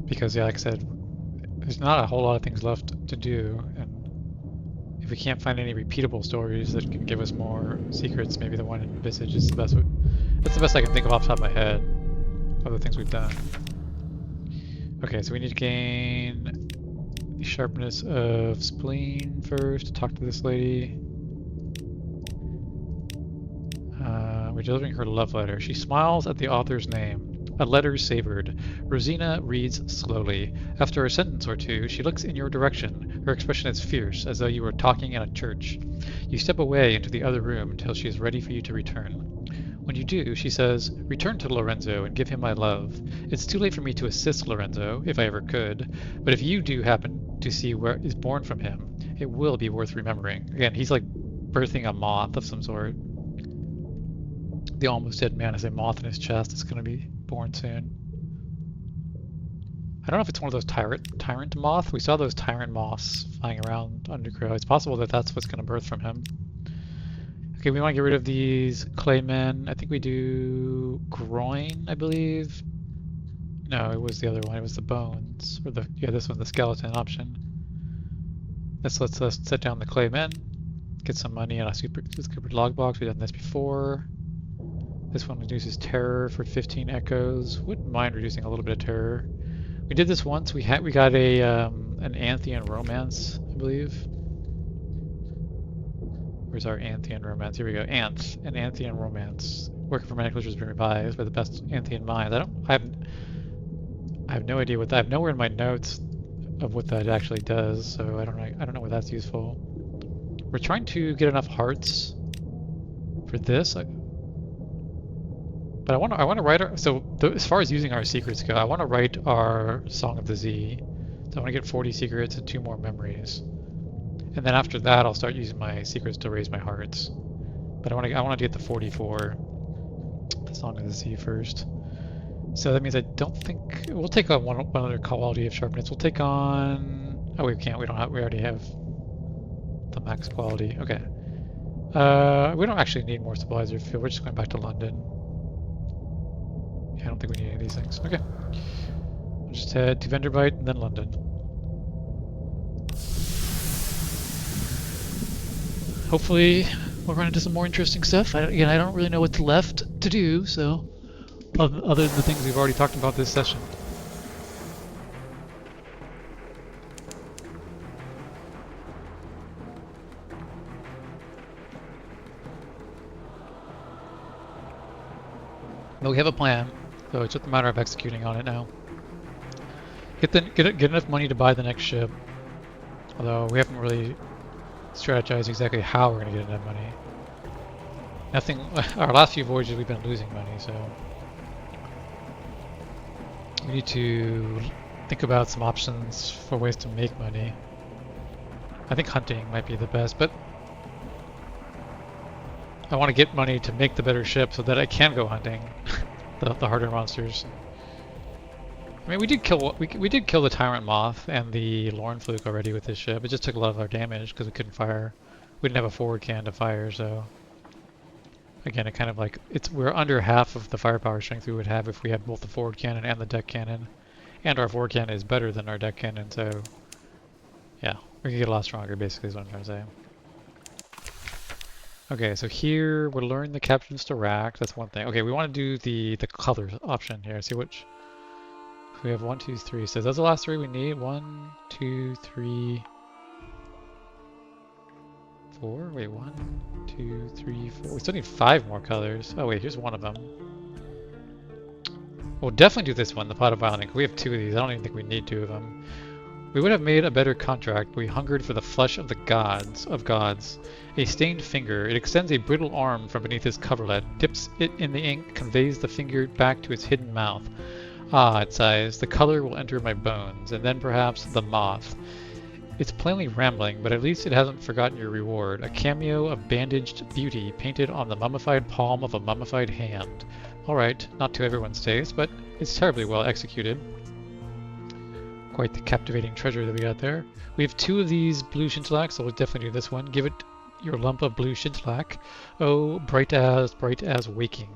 Because yeah, like I said, there's not a whole lot of things left to do, and if we can't find any repeatable stories that can give us more secrets, maybe the one in Visage is the best. That's the best I can think of off the top of my head of the things we've done. Okay, so we need to gain the sharpness of spleen first to talk to this lady. We're delivering her love letter. She smiles at the author's name. A letter savored. Rosina reads slowly. After a sentence or two, she looks in your direction. Her expression is fierce, as though you were talking in a church. You step away into the other room until she is ready for you to return. When you do, she says, "Return to Lorenzo and give him my love. It's too late for me to assist Lorenzo, if I ever could, but if you do happen to see where is born from him, it will be worth remembering." Again, he's like birthing a moth of some sort. The almost dead man has a moth in his chest. It's going to be born soon. I don't know if it's one of those tyrant moth. We saw those tyrant moths flying around Undergrow. It's possible that that's what's going to birth from him. Okay, we want to get rid of these clay men. I think we do groin, I believe. No, it was the other one. It was the bones. Or this one, the skeleton option. Let's set down the clay men. Get some money on a super log box. We've done this before. This one reduces terror for 15 echoes. Wouldn't mind reducing a little bit of terror. We did this once. We got a an Anthean romance, I believe. Where's our Anthean romance? Here we go. An Anthean romance. Working for Medical has been revised by the best Anthean minds. I have no idea what that. I have nowhere in my notes of what that actually does, so I don't know where that's useful. We're trying to get enough hearts for this. But I want to write our, as far as using our secrets go, I want to write our Song of the Z. So I want to get 40 secrets and 2 more memories. And then after that, I'll start using my secrets to raise my hearts. But I want to get the 44, the Song of the Z first. So that means I don't think we'll take on one other quality of sharpness. We'll take on. Oh, we can't. We already have the max quality. Okay. We don't actually need more supplies or fuel. We're just going back to London. I don't think we need any of these things. Okay. We'll just head to Venderbite and then London. Hopefully we'll run into some more interesting stuff. Again, I don't really know what's left to do, so other than the things we've already talked about this session. But we have a plan. So it's just a matter of executing on it now. Get enough money to buy the next ship. Although we haven't really strategized exactly how we're gonna get enough money. Nothing. Our last few voyages we've been losing money, so we need to think about some options for ways to make money. I think hunting might be the best, but I want to get money to make the better ship so that I can go hunting the harder monsters. I mean, we did kill the Tyrant Moth and the Lorn Fluke already with this ship. It just took a lot of our damage because we couldn't fire. We didn't have a forward cannon to fire, so again, it kind of like we're under half of the firepower strength we would have if we had both the forward cannon and the deck cannon, and our forward cannon is better than our deck cannon, so yeah, we can get a lot stronger. Basically, is what I'm trying to say. Okay, so here we'll learn the captain's to rack. That's one thing. Okay, we want to do the colors option here. See which. We have 1, 2, 3. So those are the last 3 we need. 1, 2, 3, 4. Wait, 1, 2, 3, 4. We still need 5 more colors. Oh wait, here's one of them. We'll definitely do this one, the pot of violence. We have 2 of these. I don't even think we need 2 of them. We would have made a better contract, but we hungered for the flesh of the gods. A stained finger. It extends a brittle arm from beneath his coverlet, dips it in the ink, conveys the finger back to its hidden mouth. Ah, it sighs, the color will enter my bones, and then perhaps the moth. It's plainly rambling, but at least it hasn't forgotten your reward. A cameo of bandaged beauty painted on the mummified palm of a mummified hand. Alright, not to everyone's taste, but it's terribly well executed. Quite the captivating treasure that we got there. We have 2 of these blue scintillacs, so we'll definitely do this one. Give it your lump of blue scintillac. Oh, bright as waking.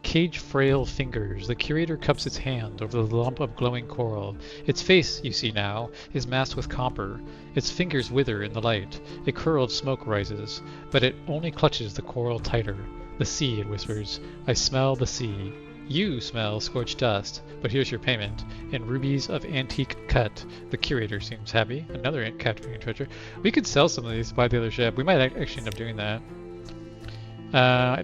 Cage frail fingers. The curator cups its hand over the lump of glowing coral. Its face, you see now, is masked with copper. Its fingers wither in the light. A curl of smoke rises, but it only clutches the coral tighter. The sea, it whispers. I smell the sea. You smell scorched dust, but here's your payment. In rubies of antique cut. The curator seems happy. Another captivating treasure. We could sell some of these to buy the other ship. We might actually end up doing that. I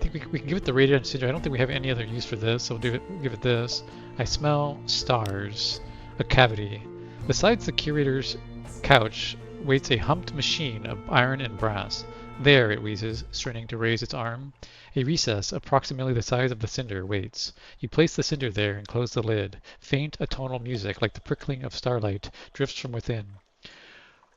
think we can give it the radiant sigil. I don't think we have any other use for this, so we'll give it this. I smell stars. A cavity. Besides the curator's couch waits a humped machine of iron and brass. There, it wheezes, straining to raise its arm. A recess, approximately the size of the cinder, waits. You place the cinder there and close the lid. Faint atonal music, like the prickling of starlight, drifts from within.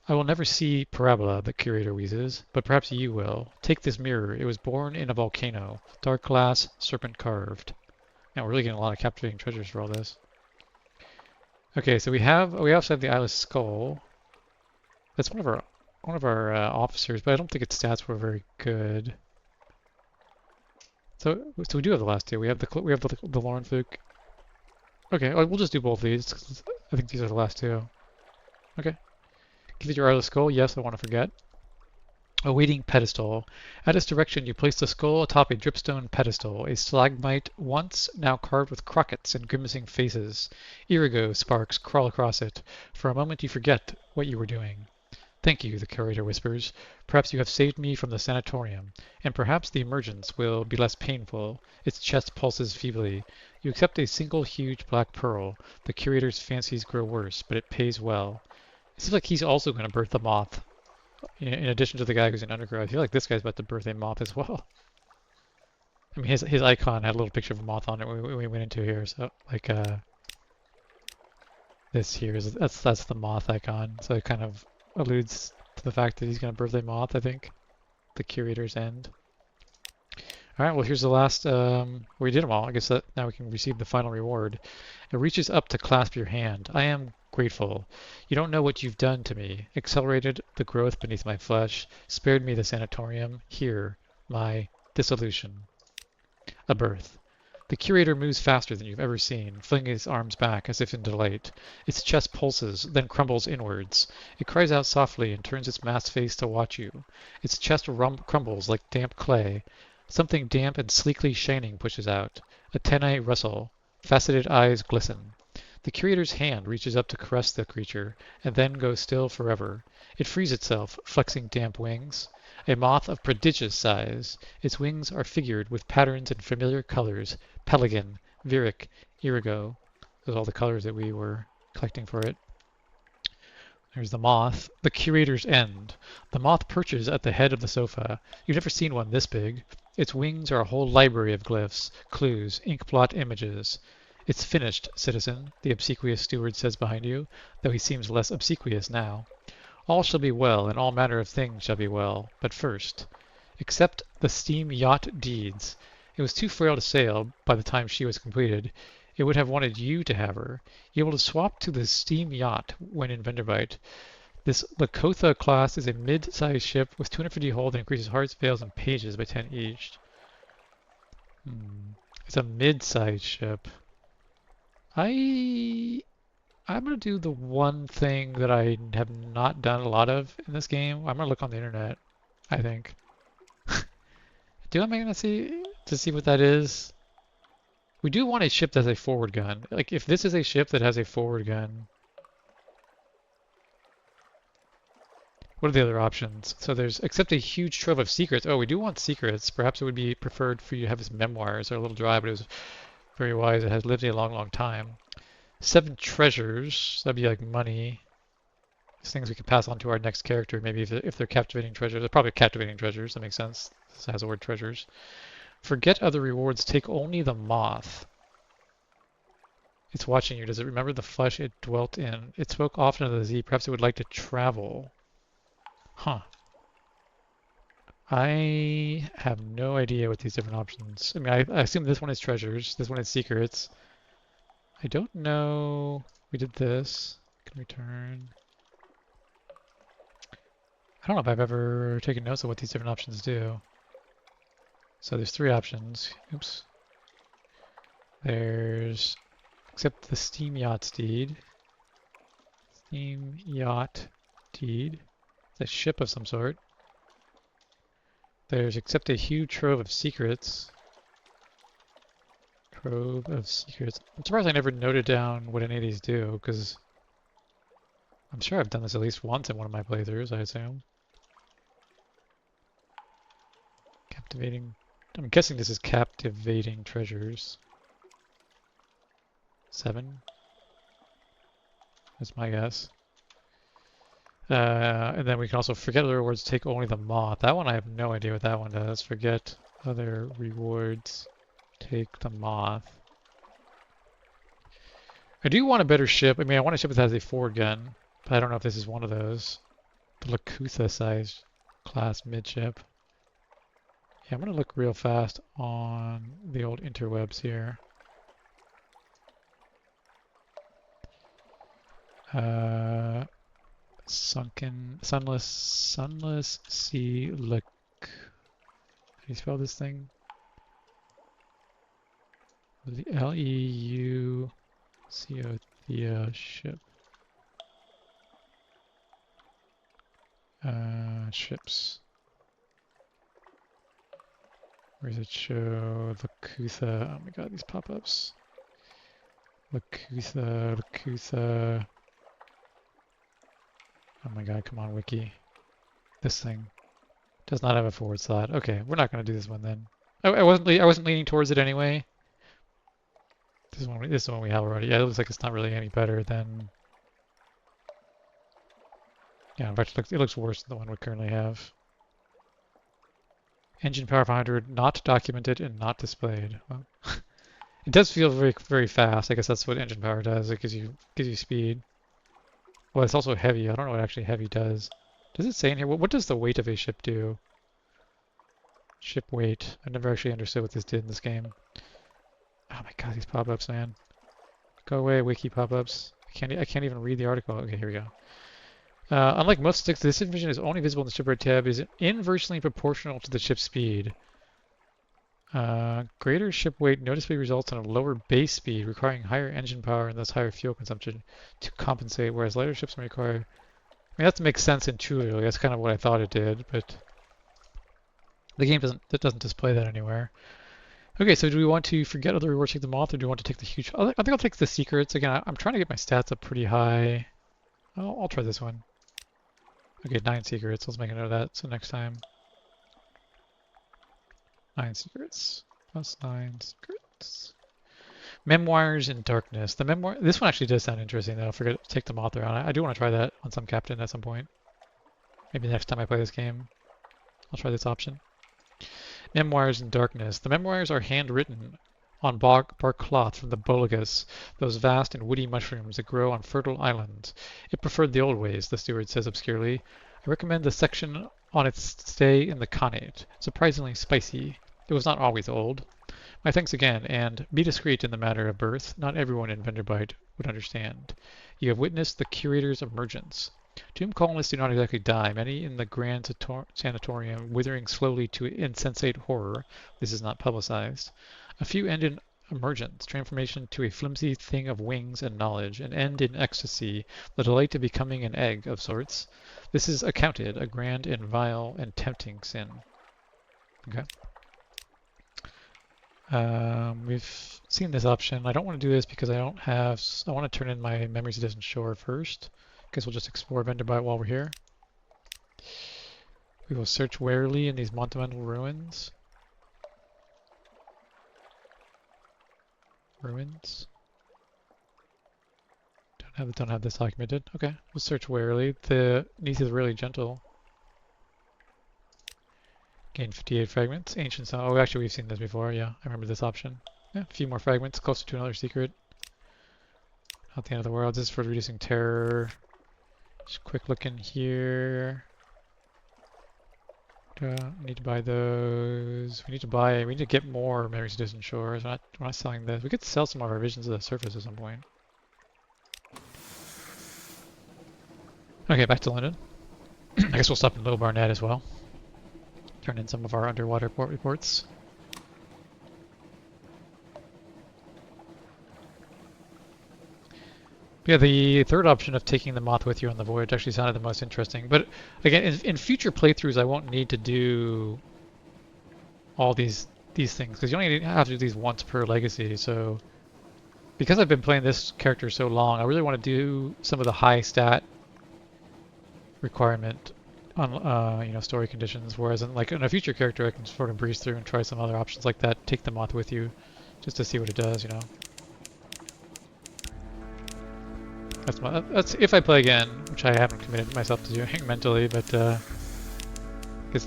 I will never see Parabola, the curator wheezes, but perhaps you will. Take this mirror. It was born in a volcano. Dark glass, serpent carved. Now we're really getting a lot of captivating treasures for all this. Okay, so we also have the Eyeless Skull. That's one of our officers, but I don't think its stats were very good. So we do have the last 2. We have the Lorn Fluke. Okay, we'll just do both of these. 'Cause I think these are the last 2. Okay. Give it your Eyeless Skull. Yes, I want to forget. A waiting pedestal. At its direction, you place the skull atop a dripstone pedestal, a stalagmite once now carved with crockets and grimacing faces. Irigo sparks crawl across it. For a moment, you forget what you were doing. Thank you, the curator whispers. Perhaps you have saved me from the sanatorium, and perhaps the emergence will be less painful. Its chest pulses feebly. You accept a single huge black pearl. The curator's fancies grow worse, but it pays well. It seems like he's also going to birth the moth. In addition to the guy who's in undergrad, I feel like this guy's about to birth a moth as well. I mean, his icon had a little picture of a moth on it when we went into here, so like this here is that's the moth icon, so it kind of alludes to the fact that he's going to birth a moth. I think the curator's end. All right, well here's the last. We did them all. I guess that now we can receive the final reward. It reaches up to clasp your hand. I am grateful. You don't know what you've done to me. Accelerated the growth beneath my flesh, spared me the sanatorium. Here, my dissolution. A birth. The curator moves faster than you've ever seen, flinging its arms back as if in delight. Its chest pulses, then crumbles inwards. It cries out softly and turns its masked face to watch you. Its chest crumbles like damp clay. Something damp and sleekly shining pushes out. Antennae rustle. Faceted eyes glisten. The curator's hand reaches up to caress the creature, and then goes still forever. It frees itself, flexing damp wings. A moth of prodigious size. Its wings are figured with patterns in familiar colors. Pelican, Viric, Irigo. Those are all the colors that we were collecting for it. There's the moth. The curator's end. The moth perches at the head of the sofa. You've never seen one this big. Its wings are a whole library of glyphs, clues, inkblot images. It's finished, citizen, the obsequious steward says behind you, though he seems less obsequious now. All shall be well, and all manner of things shall be well. But first, accept the steam yacht deeds. It was too frail to sail by the time she was completed. It would have wanted you to have her, able to swap to the steam yacht when in Venderbite. This Lakotha class is a mid-sized ship with 250 hull that increases hearts, veils, and pages by 10 each. It's a mid-sized ship. I'm gonna do the one thing that I have not done a lot of in this game. I'm gonna look on the internet, I think. Am I gonna see to see what that is? We do want a ship that has a forward gun. Like, if this is a ship that has a forward gun, what are the other options? So there's, accept a huge trove of secrets. Oh, we do want secrets. Perhaps it would be preferred for you to have his memoirs. They're a little dry, but it was very wise. It has lived a long, long time. 7 treasures. That'd be like money. These things we could pass on to our next character, maybe if they're captivating treasures. They're probably captivating treasures. That makes sense. This has the word treasures. Forget other rewards. Take only the moth. It's watching you. Does it remember the flesh it dwelt in? It spoke often of the Z. Perhaps it would like to travel. Huh. I have no idea what these different options. I mean, I assume this one is treasures. This one is secrets. I don't know. We did this. Can return. I don't know if I've ever taken notes of what these different options do. So there's 3 options. Oops. There's accept the steam yacht deed. Steam yacht deed. It's a ship of some sort. There's accept a huge trove of secrets. Trove of secrets. I'm surprised I never noted down what any of these do, because I'm sure I've done this at least once in one of my playthroughs, I assume. Captivating. I'm guessing this is captivating treasures. 7. That's my guess. And then we can also forget other rewards, take only the moth. That one I have no idea what that one does. Forget other rewards, take the moth. I do want a better ship. I mean, I want a ship that has a forward gun, but I don't know if this is one of those. The Lakotha sized class midship. Yeah, I'm going to look real fast on the old interwebs here. Sunless sea look. How do you spell this thing? The Leuco Thea ship. Ships. Where does it show Lakotha? Oh my god, these pop-ups. Lakotha. Oh my god, come on, wiki. This thing does not have a forward slot. Okay, we're not going to do this one then. I wasn't leaning towards it anyway. This is the one we have already. Yeah, it looks like it's not really any better than. Yeah, in fact, it looks worse than the one we currently have. Engine power 500, not documented and not displayed. Well, it does feel very, very fast. I guess that's what engine power does. It gives you speed. Well, it's also heavy. I don't know what actually heavy does. Does it say in here? What does the weight of a ship do? Ship weight. I never actually understood what this did in this game. Oh my god, these pop-ups, man. Go away, wiki pop-ups. I can't even read the article. Okay, here we go. Unlike most sticks, this information is only visible in the shipwright tab. Is inversely proportional to the ship's speed. Greater ship weight noticeably results in a lower base speed, requiring higher engine power and thus higher fuel consumption to compensate, whereas lighter ships may require. I mean, that makes sense intuitively. That's kind of what I thought it did, but the game doesn't display that anywhere. Okay, so do we want to forget other rewards, take the moth, or do we want to take the huge? I think I'll take the secrets. Again, I'm trying to get my stats up pretty high. I'll try this one. Okay, 9 secrets. Let's make a note of that. So next time, 9 secrets plus 9 secrets. Memoirs in Darkness. The memoir. This one actually does sound interesting, though. Forget to take the author on it. I do want to try that on some captain at some point. Maybe next time I play this game, I'll try this option. Memoirs in Darkness. The memoirs are handwritten on bark cloth from the boligas, those vast and woody mushrooms that grow on fertile islands. It preferred the old ways, the steward says obscurely. I recommend the section on its stay in the Khanate. Surprisingly spicy. It was not always old. My thanks again, and be discreet in the matter of birth. Not everyone in Vanderbilt would understand. You have witnessed the curator's emergence. Tomb colonists do not exactly die, many in the grand sanatorium withering slowly to insensate horror. This is not publicized. A few end in emergence, transformation to a flimsy thing of wings and knowledge, an end in ecstasy, the delight of becoming an egg of sorts. This is accounted a grand and vile and tempting sin. Okay. We've seen this option. I don't want to do this because I don't have... I want to turn in my Memories of Distant Shore first. Guess we'll just explore Vanderbilt while we're here. We will search warily in these monumental ruins. Don't have this documented. Okay, we'll search warily. The Neath is really gentle. Gain 58 fragments. Ancient sound. Oh, actually, we've seen this before. Yeah, I remember this option. Yeah, a few more fragments, closer to another secret. Not the end of the world. This is for reducing terror. Just a quick look in here. Need to buy those. We need to get more Memories of Distant Shores. We're not selling this. We could sell some of our Visions of the Surface at some point. Okay, back to London. I guess we'll stop in Little Barnet as well. Turn in some of our underwater port reports. Yeah, the third option of taking the moth with you on the voyage actually sounded the most interesting. But again, in future playthroughs, I won't need to do all these things because you only have to do these once per legacy. So because I've been playing this character so long, I really want to do some of the high stat requirement on story conditions. Whereas in a future character, I can sort of breeze through and try some other options like that. Take the moth with you, just to see what it does. That's if I play again, which I haven't committed myself to doing mentally, but it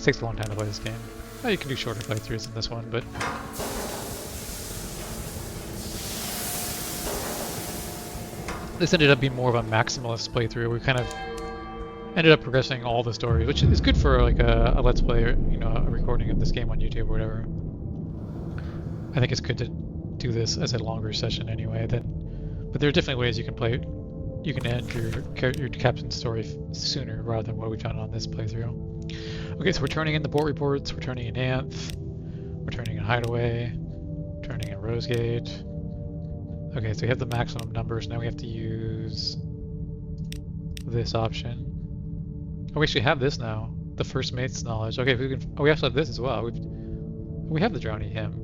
takes a long time to play this game. Oh, you can do shorter playthroughs than this one, but this ended up being more of a maximalist playthrough. We kind of ended up progressing all the stories, which is good for like a let's play, or a recording of this game on YouTube or whatever. I think it's good to do this as a longer session anyway. But there are definitely ways you can play. You can end your captain's story sooner rather than what we've done on this playthrough. Okay, so we're turning in the port reports, we're turning in Anth, we're turning in Hideaway, turning in Rosegate. Okay, so we have the maximum numbers, now we have to use this option. Oh, we actually have this now, the first mate's knowledge. Okay, we also have this as well. We have the Drowning Hymn.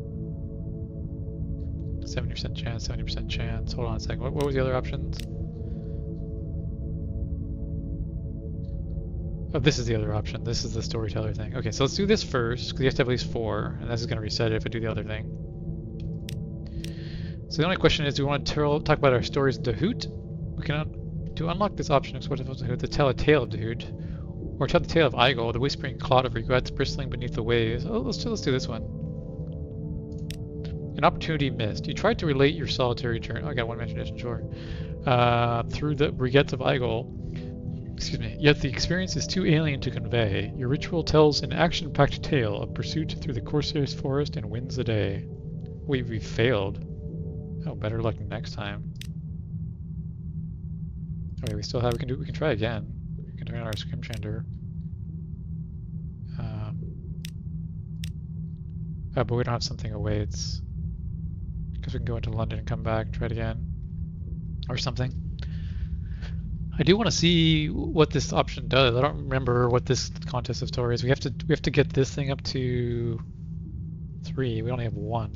70% chance, 70% chance. Hold on a second, what was the other options? Oh, this is the other option. This is the storyteller thing. Okay, so let's do this first, because you have to have at least 4, and this is going to reset it if I do the other thing. So the only question is, do we want to talk about our stories in Dahoot? We can, to unlock this option, explore the Dahoot to tell a tale of Dahoot, or tell the tale of Igel, the whispering cloud of regrets bristling beneath the waves. Oh, let's do this one. An opportunity missed. You tried to relate your solitary journey. Oh, I got one mention, sure. Through the regrets of Igel. Excuse me. Yet the experience is too alien to convey. Your ritual tells an action-packed tale of pursuit through the Corsair's forest and wins the day. We failed. Oh, better luck next time. Okay, we still have. We can try again. We can turn on our Scrimchander. Oh, but we don't have something awaits. Because we can go into London and come back and try it again, or something. I do want to see what this option does. I don't remember what this contest of stories. We have to get this thing up to 3. We only have 1.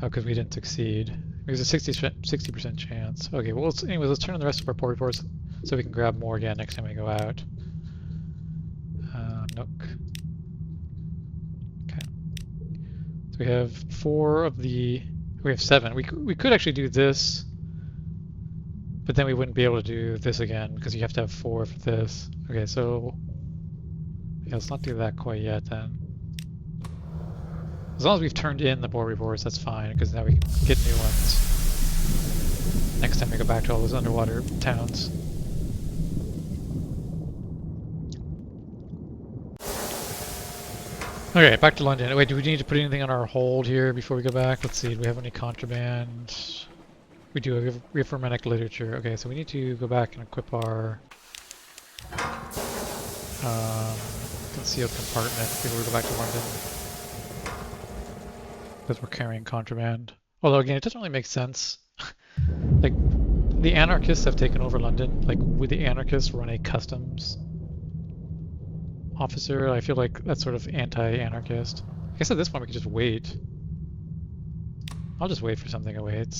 Oh, because we didn't succeed. There's a 60% chance. Okay, well, anyways, let's turn on the rest of our port reports so we can grab more again next time we go out. Nook. Okay. So we have 4 of the... We have 7. We could actually do this, but then we wouldn't be able to do this again because you have to have 4 for this. Okay, so yeah, let's not do that quite yet then. As long as we've turned in the board reports, that's fine, because now we can get new ones next time we go back to all those underwater towns. Okay, back to London. Wait, do we need to put anything on our hold here before we go back? Let's see, do we have any contraband? We do. We have Romantic literature. Okay, so we need to go back and equip our concealed compartment before we go back to London. Because we're carrying contraband. Although again, it doesn't really make sense. Like, the anarchists have taken over London. Like, would the anarchists run a customs officer? I feel like that's sort of anti-anarchist. I guess at this point we could just wait. I'll just wait for something to wait.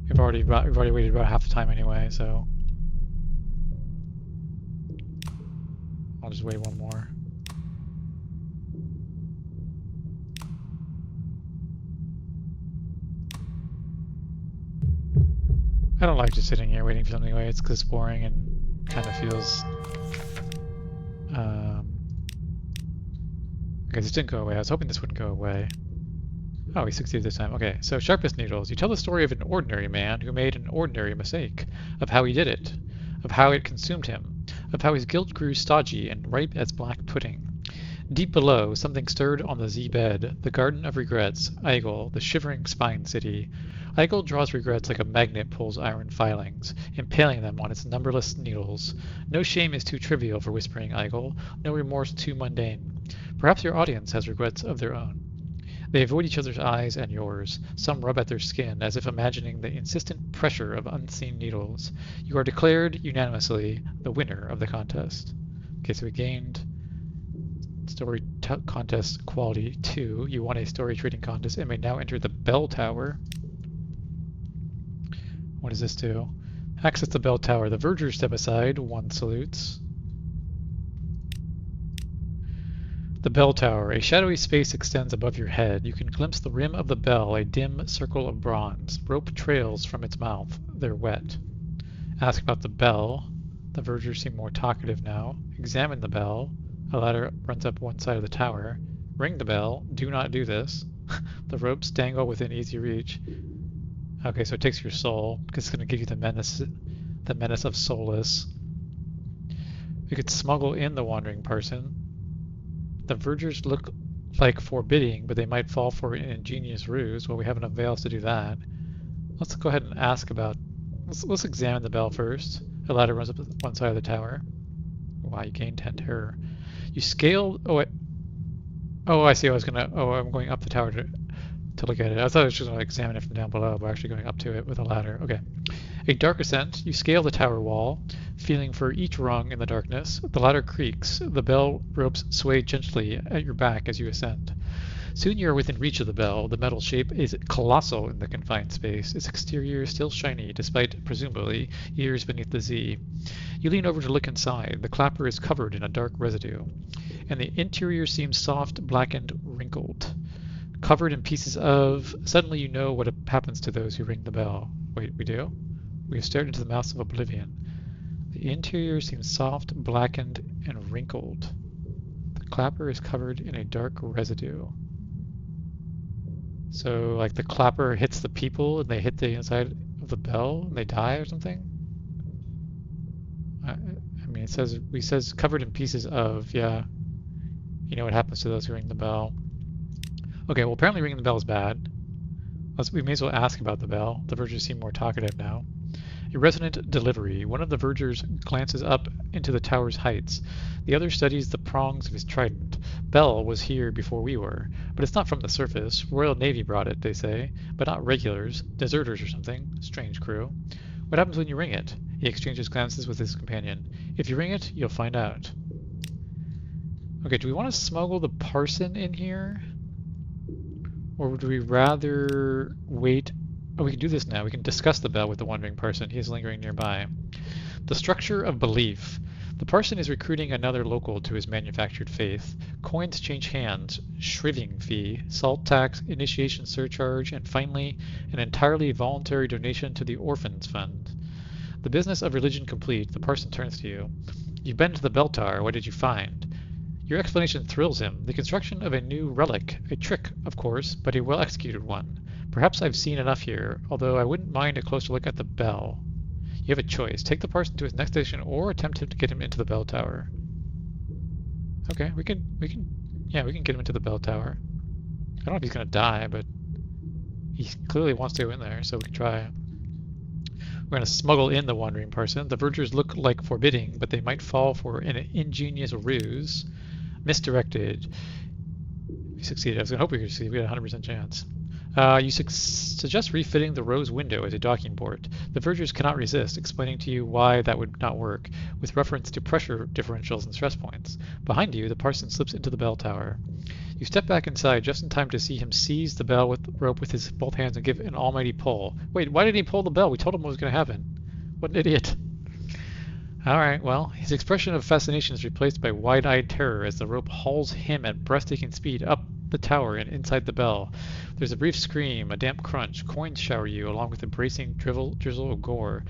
We've already waited about half the time anyway, so I'll just wait one more. I don't like just sitting here waiting for something to wait. It's because it's boring and kind of feels. Okay, this didn't go away. I was hoping this wouldn't go away. Oh, we succeeded this time. Okay, so sharpest needles. You tell the story of an ordinary man who made an ordinary mistake, of how he did it, of how it consumed him, of how his guilt grew stodgy and ripe as black pudding. Deep below, something stirred on the Z-bed, the garden of regrets, Eigel, the shivering spine city. Eigel draws regrets like a magnet pulls iron filings, impaling them on its numberless needles. No shame is too trivial for whispering Eigel, no remorse too mundane. Perhaps your audience has regrets of their own. They avoid each other's eyes and yours. Some rub at their skin as if imagining the insistent pressure of unseen needles. You are declared unanimously the winner of the contest. Okay, so we gained story contest quality 2. You won a story trading contest and may now enter the bell tower. What does this do? Access the bell tower. The vergers step aside. 1 salutes. The bell tower. A shadowy space extends above your head. You can glimpse the rim of the bell, a dim circle of bronze. Rope trails from its mouth. They're wet. Ask about the bell. The vergers seem more talkative now. Examine the bell. A ladder runs up one side of the tower. Ring the bell. Do not do this. The ropes dangle within easy reach. Okay, so it takes your soul, because it's going to give you the menace of soulless. We could smuggle in the wandering person. The vergers look like forbidding, but they might fall for an ingenious ruse. Well, we have enough veils to do that. Let's go ahead and ask about... Let's examine the bell first. A ladder runs up one side of the tower. Wow, you gain 10 terror. You scale... Oh, wait. Oh, I see. I was gonna... Oh, I'm going up the tower to look at it. I thought I was just going to examine it from down below, but actually going up to it with a ladder. Okay. A dark ascent. You scale the tower wall, feeling for each rung in the darkness. The ladder creaks. The bell ropes sway gently at your back as you ascend. Soon you are within reach of the bell. The metal shape is colossal in the confined space, its exterior still shiny despite, presumably, years beneath the Z. You lean over to look inside. The clapper is covered in a dark residue, and the interior seems soft, blackened, wrinkled. Covered in pieces of... Suddenly you know what happens to those who ring the bell. Wait, we do? We have stared into the mouths of oblivion. The interior seems soft, blackened, and wrinkled. The clapper is covered in a dark residue. So, like, the clapper hits the people and they hit the inside of the bell and they die or something? I mean, it says covered in pieces of, yeah. You know what happens to those who ring the bell. Okay, well, apparently ringing the bell is bad. We may as well ask about the bell. The vergers seem more talkative now. A resonant delivery. One of the vergers glances up into the tower's heights. The other studies the prongs of his trident. Bell was here before we were, but it's not from the surface. Royal Navy brought it, they say, but not regulars, deserters or something. Strange crew. What happens when you ring it? He exchanges glances with his companion. If you ring it, you'll find out. Okay, do we want to smuggle the parson in here? Or would we rather wait? Oh, we can do this now. We can discuss the bell with the wandering person. He is lingering nearby. The structure of belief. The parson is recruiting another local to his manufactured faith. Coins change hands, shriving fee, salt tax, initiation surcharge, and finally, an entirely voluntary donation to the Orphans Fund. The business of religion complete, the parson turns to you. You've been to the bell tower. What did you find? Your explanation thrills him. The construction of a new relic. A trick, of course, but a well-executed one. Perhaps I've seen enough here, although I wouldn't mind a closer look at the bell. You have a choice. Take the parson to his next station or attempt to get him into the bell tower. Okay, we can get him into the bell tower. I don't know if he's gonna die, but he clearly wants to go in there, so we can try. We're gonna smuggle in the wandering parson. The vergers look like forbidding, but they might fall for an ingenious ruse. Misdirected. We succeeded. I was gonna hope we could succeed. We had a 100% chance. You suggest refitting the rose window as a docking port. The vergers cannot resist, explaining to you why that would not work, with reference to pressure differentials and stress points. Behind you, the parson slips into the bell tower. You step back inside just in time to see him seize the bell with rope with his both hands and give an almighty pull. Wait, why did he pull the bell? We told him what was going to happen. What an idiot. Alright, well, his expression of fascination is replaced by wide-eyed terror as the rope hauls him at breathtaking speed up the tower and inside the bell. There's a brief scream, a damp crunch, coins shower you, along with a bracing drizzle of gore.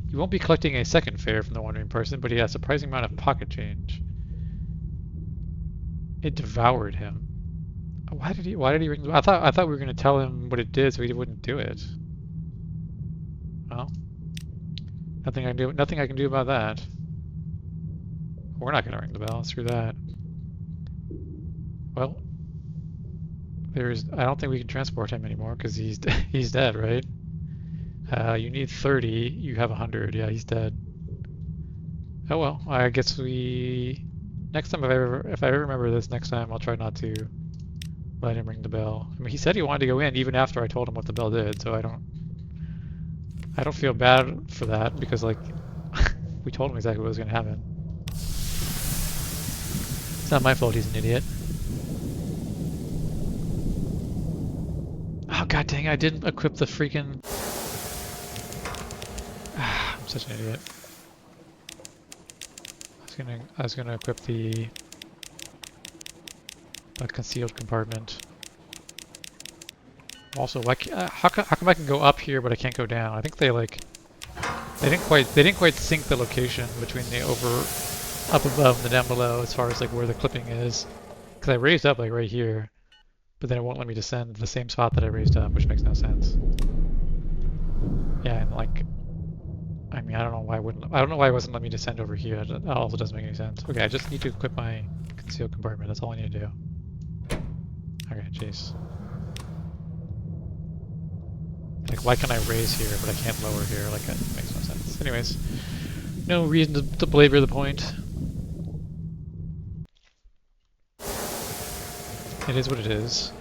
You won't be collecting a second fare from the wandering person, but he has a surprising amount of pocket change. It devoured him. Why did he ring the bell? I thought we were going to tell him what it did so he wouldn't do it. Well, nothing I can do about that. We're not going to ring the bell. Screw that. Well, I don't think we can transport him anymore because he's dead, right? You need 30. You have 100. Yeah, he's dead. Oh well. I guess next time if I ever remember this next time, I'll try not to let him ring the bell. I mean, he said he wanted to go in even after I told him what the bell did, so I don't feel bad for that because like we told him exactly what was going to happen. It's not my fault he's an idiot. Oh god dang, I didn't equip the freaking... I'm such an idiot. I was gonna equip the concealed compartment. Also, like, how come I can go up here but I can't go down? I think they didn't quite sync the location between the up above and the down below as far as like where the clipping is. Because I raised up like right here, but then it won't let me descend to the same spot that I raised up, which makes no sense. Yeah, and like, I mean, I don't know why it wasn't letting me descend over here. That also doesn't make any sense. Okay, I just need to equip my concealed compartment. That's all I need to do. Okay, jeez. Like, why can I raise here, but I can't lower here? Like, that makes no sense. Anyways, no reason to belabor the point. It is what it is.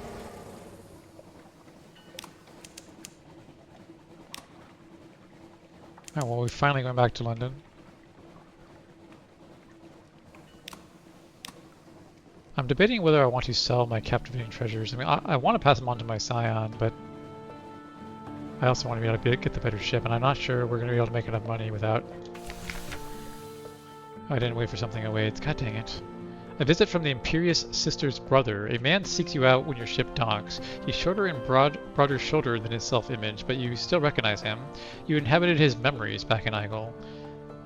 Oh, well, we're finally going back to London. I'm debating whether I want to sell my captivating treasures. I mean, I want to pass them on to my scion, but I also want to be able to get the better ship, and I'm not sure we're going to be able to make enough money without... Oh, I didn't wait for something to wait. God dang it. A visit from the imperious sister's brother. A man seeks you out when your ship docks. He's shorter and broader shouldered than his self-image, but you still recognize him. You inhabited his memories back in Igel.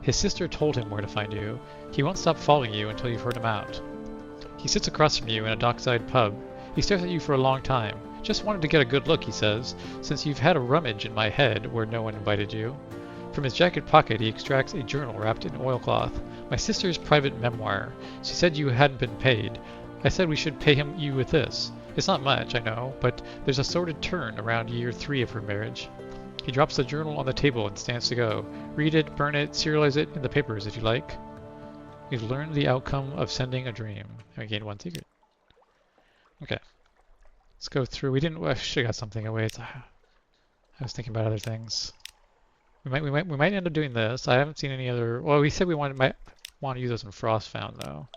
His sister told him where to find you. He won't stop following you until you've heard him out. He sits across from you in a dockside pub. He stares at you for a long time. Just wanted to get a good look, he says, since you've had a rummage in my head where no one invited you. From his jacket pocket he extracts a journal wrapped in oilcloth. My sister's private memoir. She said you hadn't been paid. I said we should pay you with this. It's not much, I know, but there's a sordid turn around year 3 of her marriage. He drops the journal on the table and stands to go. Read it, burn it, serialize it in the papers if you like. You've learned the outcome of sending a dream. I gained 1 secret. Okay. Let's go through. I should have got something away. I was thinking about other things. We might end up doing this. I haven't seen any other. Well, we said we might want to use those in Frostfound though.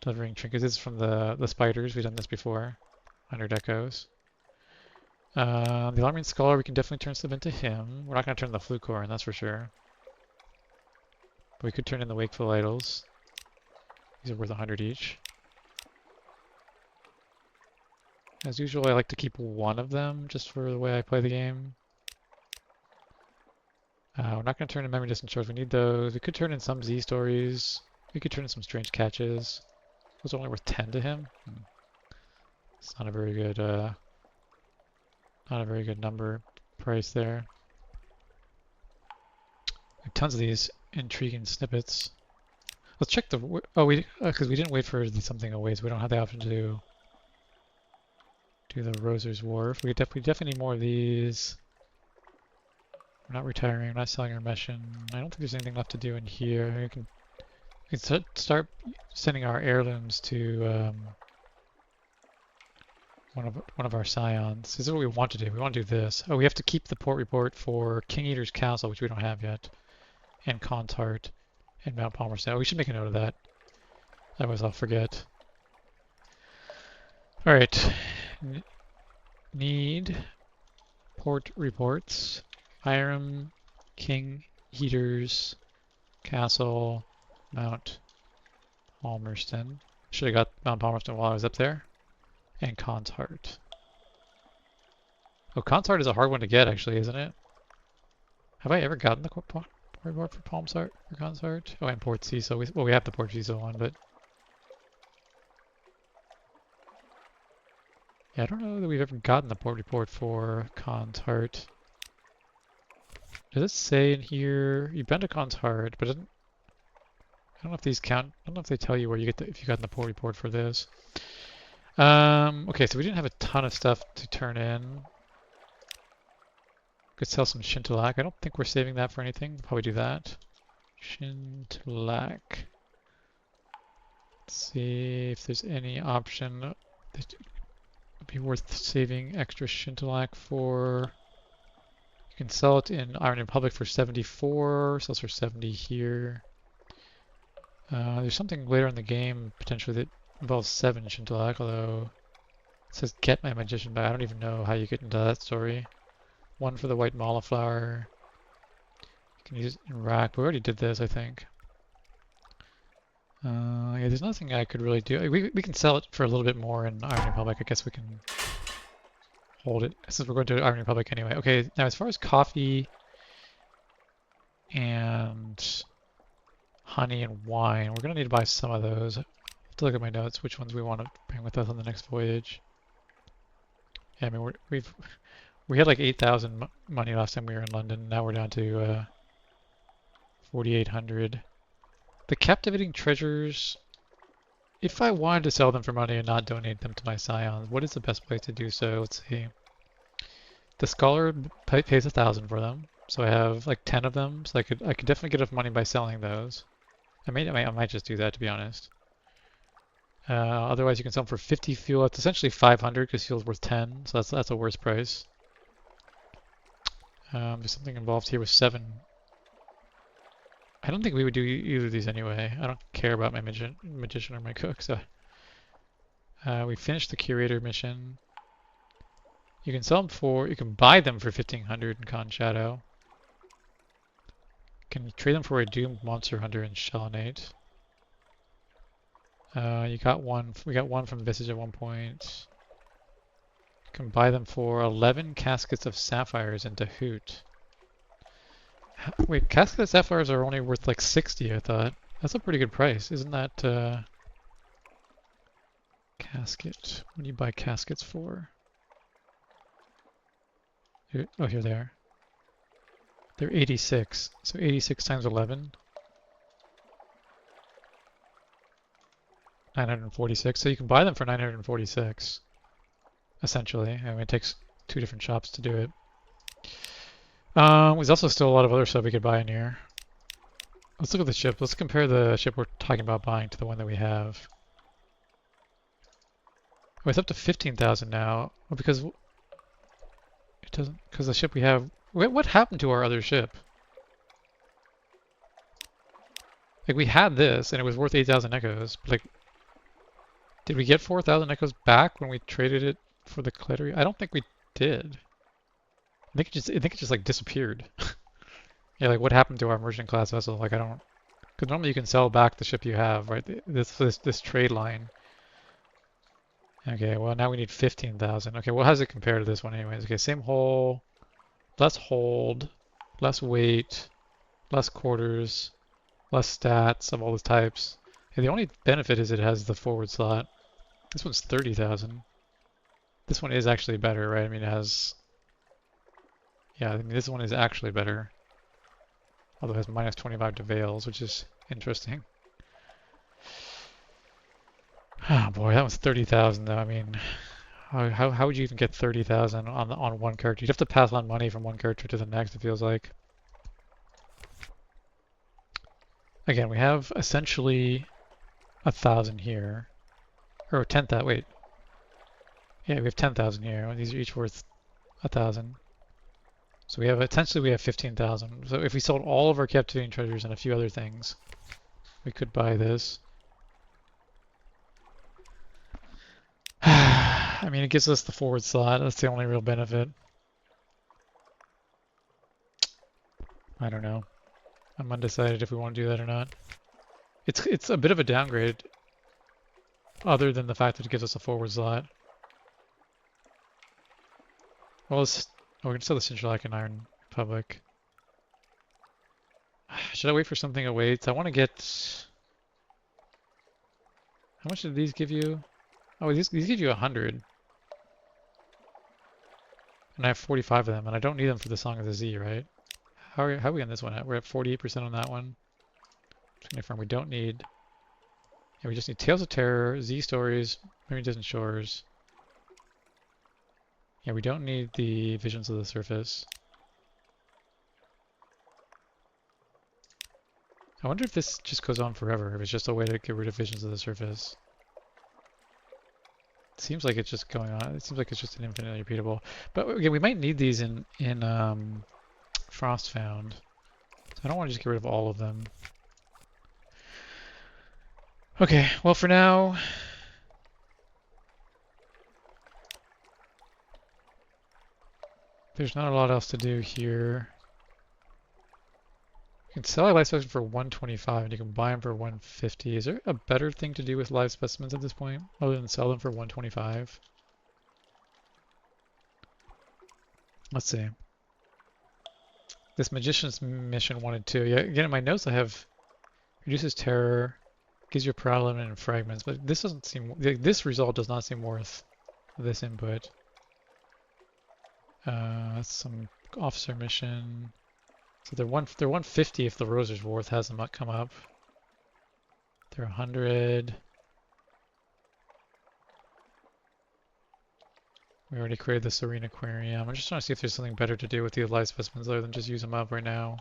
Delivering trinkets. This is from the spiders. We've done this before. 100 echoes. The alarming scholar. We can definitely turn stuff into him. We're not going to turn the flute core in, that's for sure. But we could turn in the Wakeful Idols. These are worth 100 each. As usual, I like to keep one of them just for the way I play the game. We're not going to turn in Memory Distance Shards. We need those. We could turn in some Z stories. We could turn in some Strange Catches. Those are only worth 10 to him. It's not a very good, number price there. We have tons of these intriguing snippets. Let's check the. Because we didn't wait for something away, so we don't have the option to do the Roser's Wharf. We definitely need more of these. We're not retiring. We're not selling our mission. I don't think there's anything left to do in here. We can start sending our heirlooms to one of our scions. This is what we want to do. We want to do this. Oh, we have to keep the port report for King Eater's Castle, which we don't have yet, and Khan's Heart, and Mount Palmerston. Oh, we should make a note of that. Otherwise, I'll forget. All right. Need port reports. Hiram, King Eater's Castle, Mount Palmerston. Should have got Mount Palmerston while I was up there. And Khan's Heart. Oh, Khan's Heart is a hard one to get, actually, isn't it? Have I ever gotten the report for Khan's Heart? Oh, and Port Cecil. We have the Port Cecil one, but yeah, I don't know that we've ever gotten the port report for Khan's Heart. Does it say in here you've been to Khan's Heart, but I don't know if these count. I don't know if they tell you where you get if you got the port report for this. Okay, so we didn't have a ton of stuff to turn in. Could sell some Shintalak. I don't think we're saving that for anything. We'll probably do that. Shintalak. Let's see if there's any option that would be worth saving extra Shintalak for. You can sell it in Iron Republic for 74. Sells for 70 here. There's something later in the game potentially that involves 7 Shintalak, although it says get my magician back. I don't even know how you get into that story. 1 for the white Molliflower. You can use it in rack, but we already did this, I think. Yeah, there's nothing I could really do. We can sell it for a little bit more in Iron Republic. I guess we can hold it since we're going to Iron Republic anyway. Okay, now as far as coffee and honey and wine, we're going to need to buy some of those. To look at my notes, which ones we want to bring with us on the next voyage. Yeah, I mean, we had like 8,000 money last time we were in London. Now we're down to 4,800. The captivating treasures. If I wanted to sell them for money and not donate them to my scions, what is the best place to do so? Let's see. The scholar pays 1,000 for them, so I have like 10 of them. So I could definitely get enough money by selling those. I might just do that, to be honest. Otherwise, you can sell them for 50 fuel. It's essentially 500 because fuel's worth 10, so that's a worse price. There's something involved here with 7. I don't think we would do either of these anyway. I don't care about my magician or my cook. So we finished the curator mission. You can sell them you can buy them for 1,500 in Khan Shadow. Can you trade them for a doomed monster hunter in Shalonate? We got one from Visage at one point. You can buy them for 11 caskets of sapphires in Dahoot. Wait, caskets of sapphires are only worth like 60, I thought. That's a pretty good price. Isn't that, casket? What do you buy caskets for? Here they are. They're 86. So 86 times 11. 946. So you can buy them for 946. Essentially. I mean, it takes 2 different shops to do it. There's also still a lot of other stuff we could buy in here. Let's look at the ship. Let's compare the ship we're talking about buying to the one that we have. Oh, it's up to 15,000 now. Well, because it doesn't. Because the ship we have. What happened to our other ship? Like we had this, and it was worth 8,000 echoes. But like, did we get 4,000 echoes back when we traded it for the Clittery? I don't think we did. I think it just like disappeared. Yeah, like what happened to our merchant class vessel? Like I don't Because normally you can sell back the ship you have, right? This trade line. Okay, well now we need 15,000. Okay, well how does it compare to this one anyways? Okay, same hull, less hold, less weight, less quarters, less stats of all the types. Okay, the only benefit is it has the forward slot. This one's 30,000. This one is actually better, right? I mean, it has... Yeah, I mean, this one is actually better. Although it has minus 25 to Veils, which is interesting. Oh boy, that was 30,000 though. I mean, how would you even get 30,000 on one character? You'd have to pass on money from one character to the next, it feels like. Again, we have essentially 1,000 here. Or 10,000, wait. Yeah, we have 10,000 here. These are each worth 1,000. So we have, essentially we have 15,000. So if we sold all of our captivating treasures and a few other things, we could buy this. I mean, it gives us the forward slot. That's the only real benefit. I don't know. I'm undecided if we want to do that or not. It's a bit of a downgrade, other than the fact that it gives us a forward slot. Well, we're gonna sell the Central and Iron Republic. Should I wait for something that waits? I want to get... How much did these give you? Oh, these give you 100. And I have 45 of them, and I don't need them for the Song of the Z, right? How are we on this one at? We're at 48% on that one. Just gonna confirm we don't need... Yeah, we just need Tales of Terror, Z Stories, maybe Distant Shores. Yeah, we don't need the Visions of the Surface. I wonder if this just goes on forever, if it's just a way to get rid of Visions of the Surface. It seems like it's just going on. It seems like it's just an infinitely repeatable. But again, we might need these in Frostfound. So I don't want to just get rid of all of them. Okay, well for now, there's not a lot else to do here. You can sell a live specimen for 125 and you can buy them for 150. Is there a better thing to do with live specimens at this point other than sell them for 125? Let's see. This Magician's Mission 1 and 2. Yeah, again, in my notes I have reduces terror, gives you a proud element and fragments, but this doesn't seem... This result does not seem worth this input. Some officer mission. So they're 150 if the Roser's Worth hasn't come up. They're 100. We already created the Serene Aquarium. I'm just trying to see if there's something better to do with the live specimens other than just use them up right now.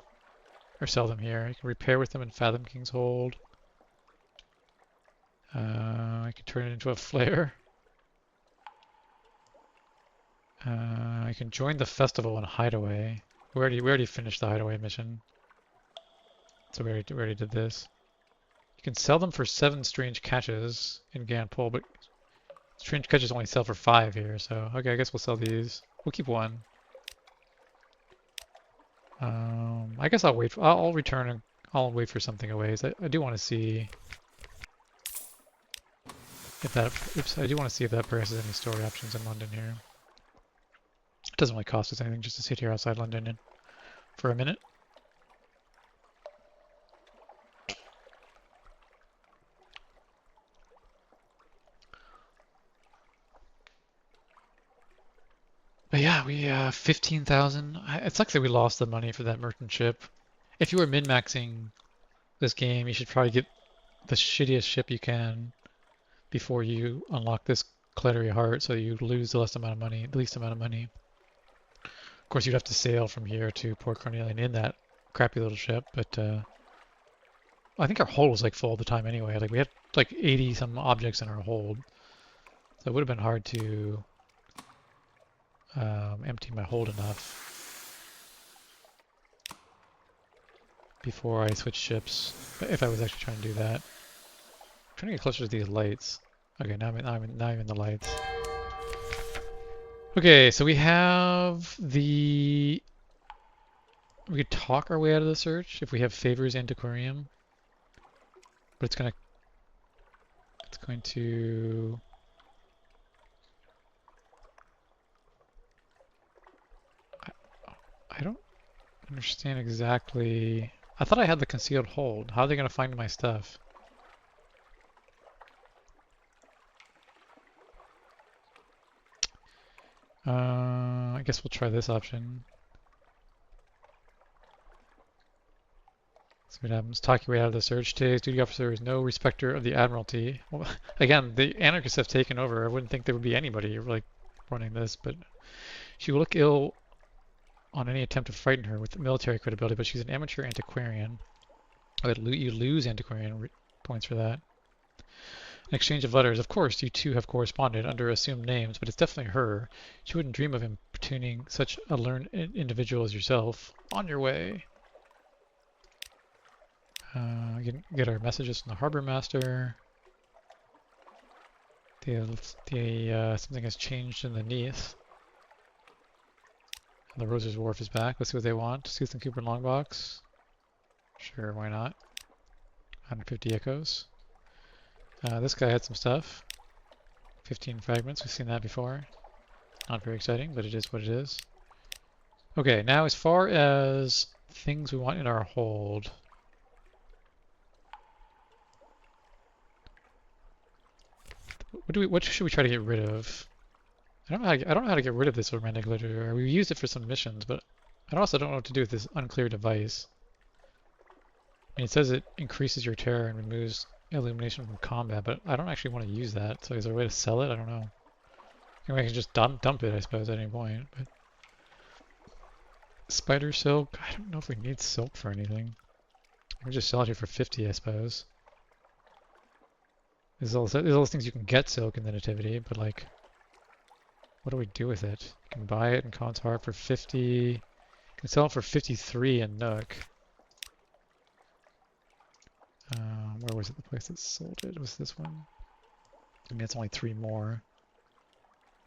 Or sell them here. You can repair with them in Fathom King's Hold. I can turn it into a flare. I can join the festival and hideaway. We already finished the hideaway mission. So we already did this. You can sell them for 7 strange catches in Ganpol, but strange catches only sell for 5 here, so okay, I guess we'll sell these. We'll keep 1. I guess I'll wait. I'll return and I'll wait for something away. I do want to see if that. Oops, I do want to see if that progresses any story options in London here. It doesn't really cost us anything just to sit here outside London for a minute. But yeah, we 15,000. It sucks that we lost the money for that merchant ship. If you were min-maxing this game, you should probably get the shittiest ship you can before you unlock this Cleric Heart, so you lose the least amount of money. Of course, you'd have to sail from here to Port Cornelian in that crappy little ship, but I think our hold was like full all the time anyway. Like we had like 80 some objects in our hold, so it would have been hard to empty my hold enough before I switched ships. But if I was actually trying to do that, I'm trying to get closer to these lights. Okay, now I'm in the lights. Okay, so we have the... We could talk our way out of the search if we have favors Antiquarium. but it's going to. I don't understand exactly. I thought I had the concealed hold. How are they going to find my stuff? I guess we'll try this option. See what happens. Talk your way out of the search. Today's duty officer is no respecter of the Admiralty. Well, again, the anarchists have taken over. I wouldn't think there would be anybody like running this, but she will look ill on any attempt to frighten her with military credibility, but she's an amateur antiquarian. Oh, you lose antiquarian points for that. An exchange of letters. Of course, you two have corresponded under assumed names, but it's definitely her. She wouldn't dream of importuning such a learned individual as yourself. On your way. Get our messages from the harbor master. Something has changed underneath. And the Roser's Wharf is back. Let's see what they want. Sooth and Cooper Longbox. Sure, why not? 150 echoes. This guy had some stuff. 15 fragments. We've seen that before. Not very exciting, but it is what it is. Okay, now as far as things we want in our hold. What should we try to get rid of? I don't know how to get rid of this romantic literature. We used it for some missions, but I also don't know what to do with this unclear device. I mean, it says it increases your terror and removes illumination from combat, but I don't actually want to use that. So is there a way to sell it? I don't know. I can just dump it, I suppose, at any point. But spider silk. I don't know if we need silk for anything. We can just sell it here for 50, I suppose. There's all those things you can get silk in the Nativity, but like, what do we do with it? You can buy it in Khan's Heart for 50. You can sell it for 53 in Nook. Where was it? The place that sold it was this one. I mean, it's only 3 more.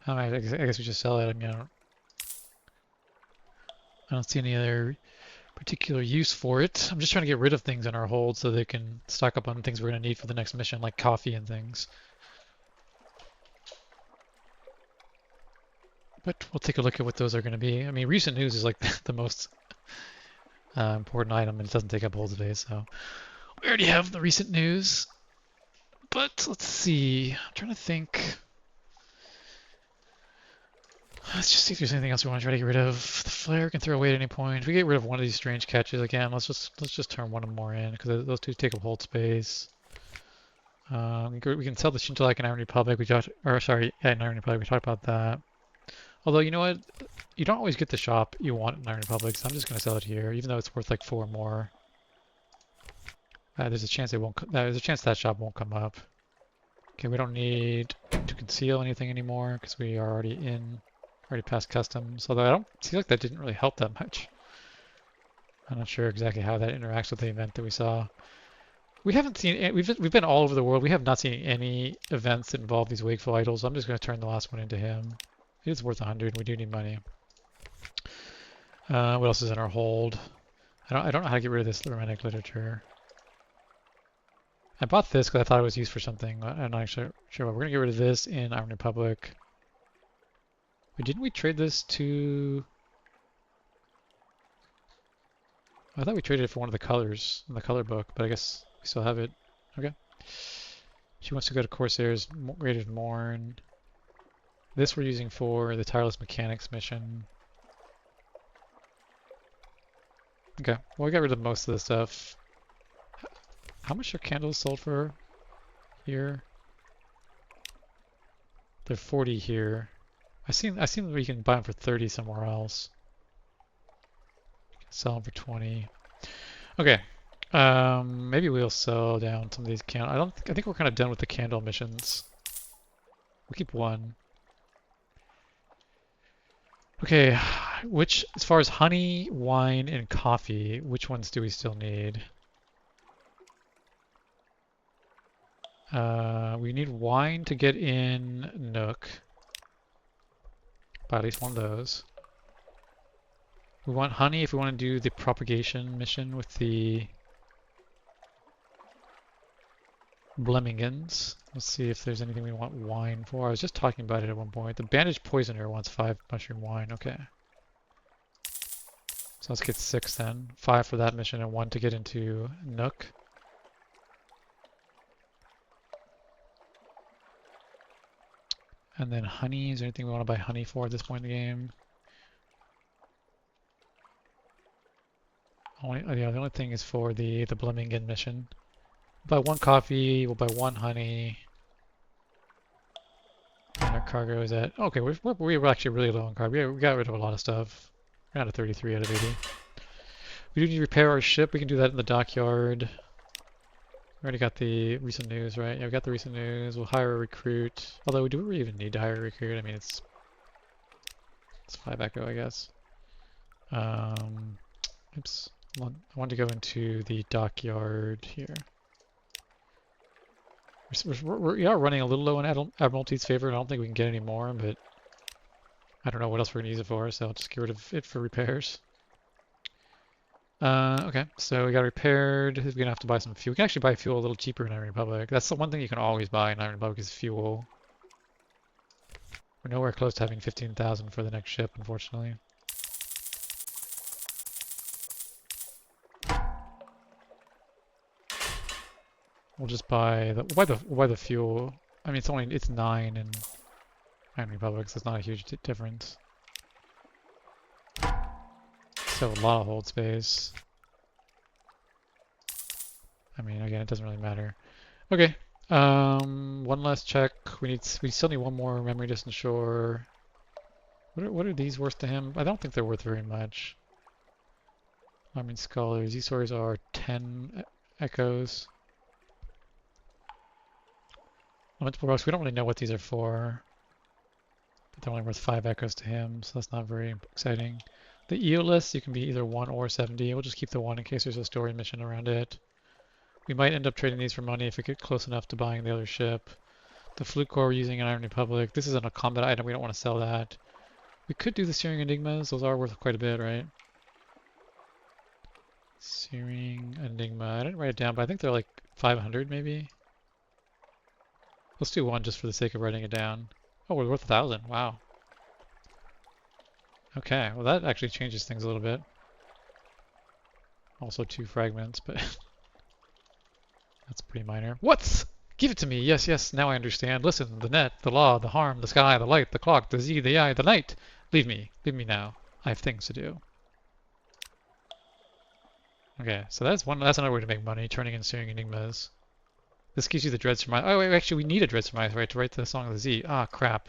I guess we just sell it. I mean, I don't see any other particular use for it. I'm just trying to get rid of things in our hold so they can stock up on things we're going to need for the next mission, like coffee and things. But we'll take a look at what those are going to be. I mean, recent news is like the most important item, and it doesn't take up hold space, so we already have the recent news. But let's see. I'm trying to think. Let's just see if there's anything else we want to try to get rid of. The flare can throw away at any point. If we get rid of one of these strange catches again, let's just turn one of them more in because those two take up hold space. We can sell the Shintalak in Iron Republic. In Iron Republic we talked about that. Although you know what, you don't always get the shop you want in Iron Republic, so I'm just gonna sell it here, even though it's worth like 4 more. There's a chance it won't. There's a chance that shop won't come up. Okay, we don't need to conceal anything anymore because we are already past customs. Although I don't see like that didn't really help that much. I'm not sure exactly how that interacts with the event that we saw. We haven't seen. We've been all over the world. We have not seen any events that involve these wakeful idols. I'm just going to turn the last one into him. It is worth 100. We do need money. What else is in our hold? I don't know how to get rid of this romantic literature. I bought this because I thought it was used for something. I'm not actually sure. We're going to get rid of this in Iron Republic. Wait, didn't we trade this to... I thought we traded it for one of the colors in the color book, but I guess we still have it. Okay. She wants to go to Corsairs, Rated Morn. This we're using for the Tireless Mechanics mission. Okay, well we got rid of most of the stuff. How much are candles sold for here? They're 40 here. I seen that we can buy them for 30 somewhere else. Sell them for 20. Okay. Maybe we'll sell down some of these candles. I think we're kind of done with the candle missions. We'll keep one. Okay, as far as honey, wine, and coffee, which ones do we still need? We need wine to get in Nook. Buy at least one of those. We want honey if we want to do the propagation mission with the Blemmingans. Let's see if there's anything we want wine for. I was just talking about it at one point. The bandaged poisoner wants 5 mushroom wine. Okay. So let's get 6 then. 5 for that mission and 1 to get into Nook. And then honey. Is there anything we want to buy honey for at this point in the game? The only thing is for the Blemmingen mission. We'll buy 1 coffee. We'll buy 1 honey. And our cargo is at... Okay, we're actually really low on cargo. We got rid of a lot of stuff. We're down to 33 out of 80. We do need to repair our ship. We can do that in the dockyard. We already got the recent news, right? Yeah, we got the recent news. We'll hire a recruit. Although, do we even need to hire a recruit? I mean, it's 5 Echo, I guess. Oops. I want to go into the dockyard here. We are running a little low in Admiralty's favor, and I don't think we can get any more, but I don't know what else we're going to use it for, so I'll just get rid of it for repairs. Okay, so we got repaired. We're going to have to buy some fuel. We can actually buy fuel a little cheaper in Iron Republic. That's the one thing you can always buy in Iron Republic is fuel. We're nowhere close to having 15,000 for the next ship, unfortunately. We'll just buy the fuel. I mean, it's 9 in Iron Republic, so it's not a huge difference. So a lot of hold space. I mean, again, it doesn't really matter. Okay. One last check. We still need 1 more memory distant shore. What are these worth to him? I don't think they're worth very much. I mean, scholars. These stories are 10 echoes. Multiple rocks. We don't really know what these are for. But they're only worth 5 echoes to him, so that's not very exciting. The Eolus, you can be either 1 or 70. We'll just keep the 1 in case there's a story mission around it. We might end up trading these for money if we get close enough to buying the other ship. The flute core we're using in Iron Republic. This isn't a combat item. We don't want to sell that. We could do the Searing Enigmas. Those are worth quite a bit, right? Searing Enigma. I didn't write it down, but I think they're like 500 maybe. Let's do 1 just for the sake of writing it down. Oh, we're worth 1,000. Wow. Okay, well that actually changes things a little bit. Also 2 fragments, but that's pretty minor. What? Give it to me! Yes, yes, now I understand. Listen, the net, the law, the harm, the sky, the light, the clock, the Z, the I, the night. Leave me now. I have things to do. Okay, so that's another way to make money, turning in Searing Enigmas. This gives you the Dread Surmise. Oh wait, actually we need a Dread Surmise, right, to write the Song of the Z. Ah, crap.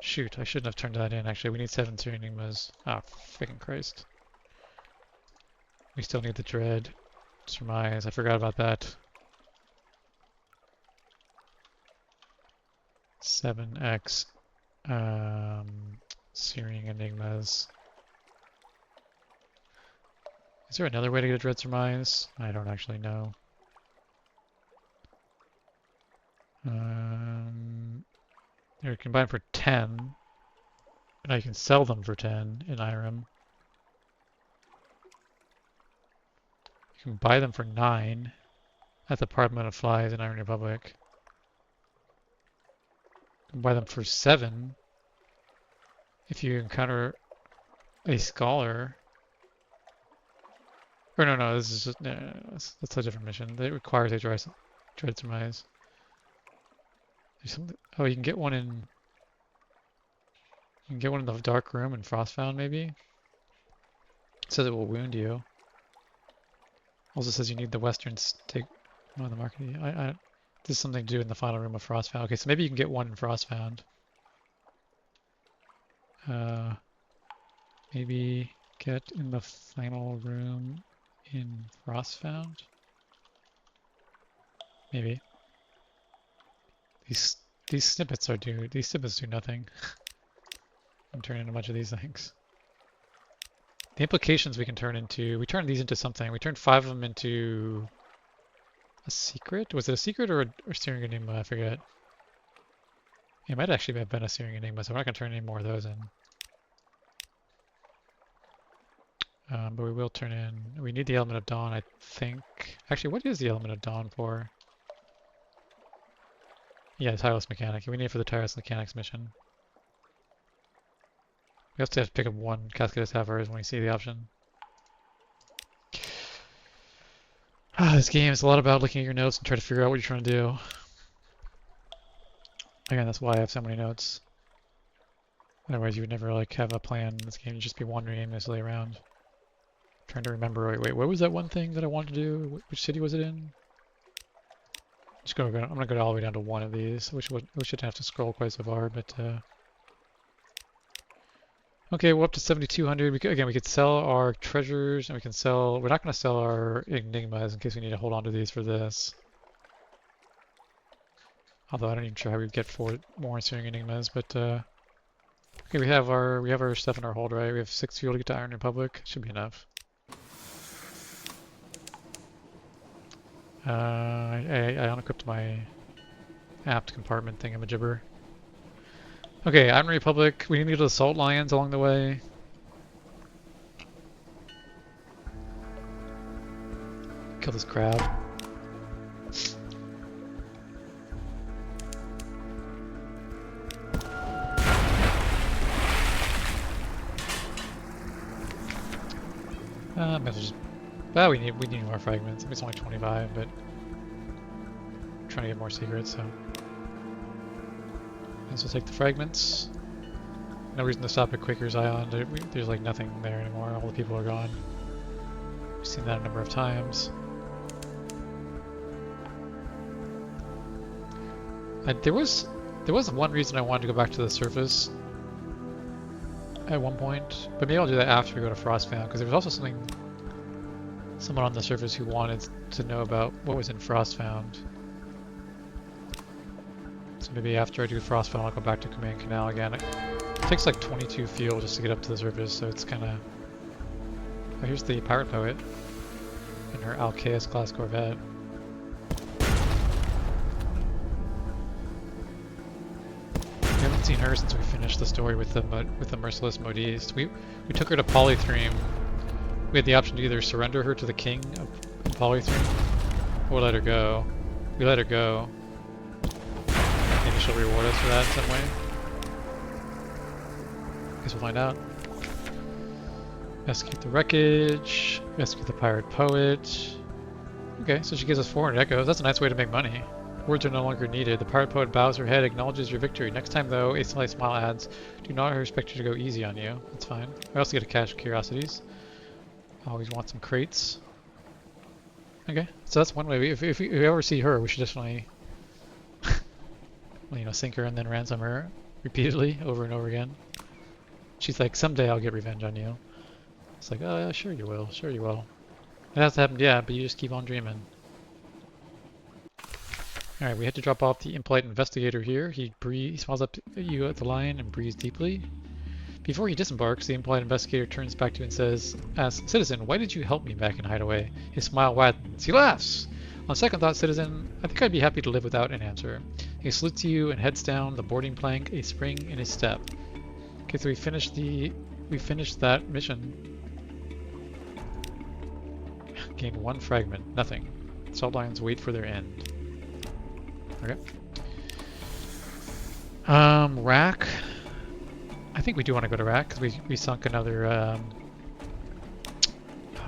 Shoot, I shouldn't have turned that in. Actually, we need 7 Searing Enigmas. Ah, freaking Christ. We still need the Dread Surmise. I forgot about that. 7x Searing Enigmas. Is there another way to get a Dread Surmise? I don't actually know. Here, you can buy them for 10. And I can sell them for 10 in Irem. You can buy them for 9 at the Department of Flies in Iron Republic. You can buy them for 7 if you encounter a scholar. Or no, this is just that's a different mission. It requires a Dread Surmise. There's something. Oh, you can get one in. You can get one in the dark room in Frostbound, maybe. It says it will wound you. Also says you need the Western stake. Oh, the market. This is something to do in the final room of Frostbound. Okay, so maybe you can get one in Frostbound. Maybe get in the final room in Frostbound. Maybe. These snippets do nothing. I'm turning a bunch of these things. The implications we turn these into something. We turned 5 of them into a secret? Was it a secret or a Searing Enigma? I forget. It might actually have been a Searing Enigma, so we're not going to turn any more of those in. But we will turn in... We need the Element of Dawn, I think. Actually, what is the Element of Dawn for? Yeah, tireless mechanic. We need it for the tireless mechanics mission. We also have to pick up one cascade of sapphires when we see the option. This game is a lot about looking at your notes and try to figure out what you're trying to do. Again, that's why I have so many notes. Otherwise, you would never like have a plan in this game. You'd just be wandering aimlessly around, trying to remember. Wait, what was that one thing that I wanted to do? Which city was it in? I'm gonna go all the way down to one of these. I wish we shouldn't have to scroll quite so far, but okay, we're up to 7,200. Again, we could sell our treasures, and we can sell. We're not gonna sell our enigmas in case we need to hold on to these for this. Although I'm not even sure how we'd get more ensuing enigmas, but okay, we have our stuff in our hold, right? We have 6 fuel to get to Iron Republic. Should be enough. I unequipped my apt compartment thingamajibber. Okay, Iron Republic. We need to go to the Salt Lions along the way. Kill this crab. Well, we need more fragments. I mean, it's only 25, but I'm trying to get more secrets, so. And so take the fragments. No reason to stop at Quaker's Island. There's like nothing there anymore. All the people are gone. We've seen that a number of times. There was one reason I wanted to go back to the surface at one point, but maybe I'll do that after we go to Frostbound, because there was also someone on the surface who wanted to know about what was in Frostbound. So maybe after I do Frostbound, I'll go back to Command Canal again. It takes like 22 fuel just to get up to the surface, so it's kind of... Oh, here's the Pirate Poet in her Alcaeus class Corvette. We haven't seen her since we finished the story with the merciless modiste. We took her to Polythreme. We had the option to either surrender her to the king of Polythreme or let her go. We let her go. Maybe she'll reward us for that in some way. Guess we'll find out. Execute the wreckage. Execute the pirate poet. Okay, so she gives us 400 echoes. That's a nice way to make money. Words are no longer needed. The pirate poet bows her head, acknowledges your victory. Next time, though, a slight smile adds, "Do not expect you to go easy on you." That's fine. I also get a cache of curiosities. I always want some crates. Okay, so that's one way. If we ever see her, we should definitely, well, sink her and then ransom her repeatedly over and over again. She's like, "Someday I'll get revenge on you." It's like, "Oh, yeah, sure you will. Sure you will." It hasn't happened yet, but you just keep on dreaming. Alright, we had to drop off the impolite investigator here. He smiles up at you at the lion and breathes deeply. Before he disembarks, the impolite investigator turns back to you and asks, "Citizen, why did you help me back in Hideaway?" His smile widens. He laughs. "On second thought, citizen, I think I'd be happy to live without an answer." He salutes you and heads down the boarding plank, a spring in his step. Okay, so we finished that mission. Gained 1 fragment. Nothing. Salt lions wait for their end. Okay. Rack. I think we do want to go to Rack because we sunk another. Oh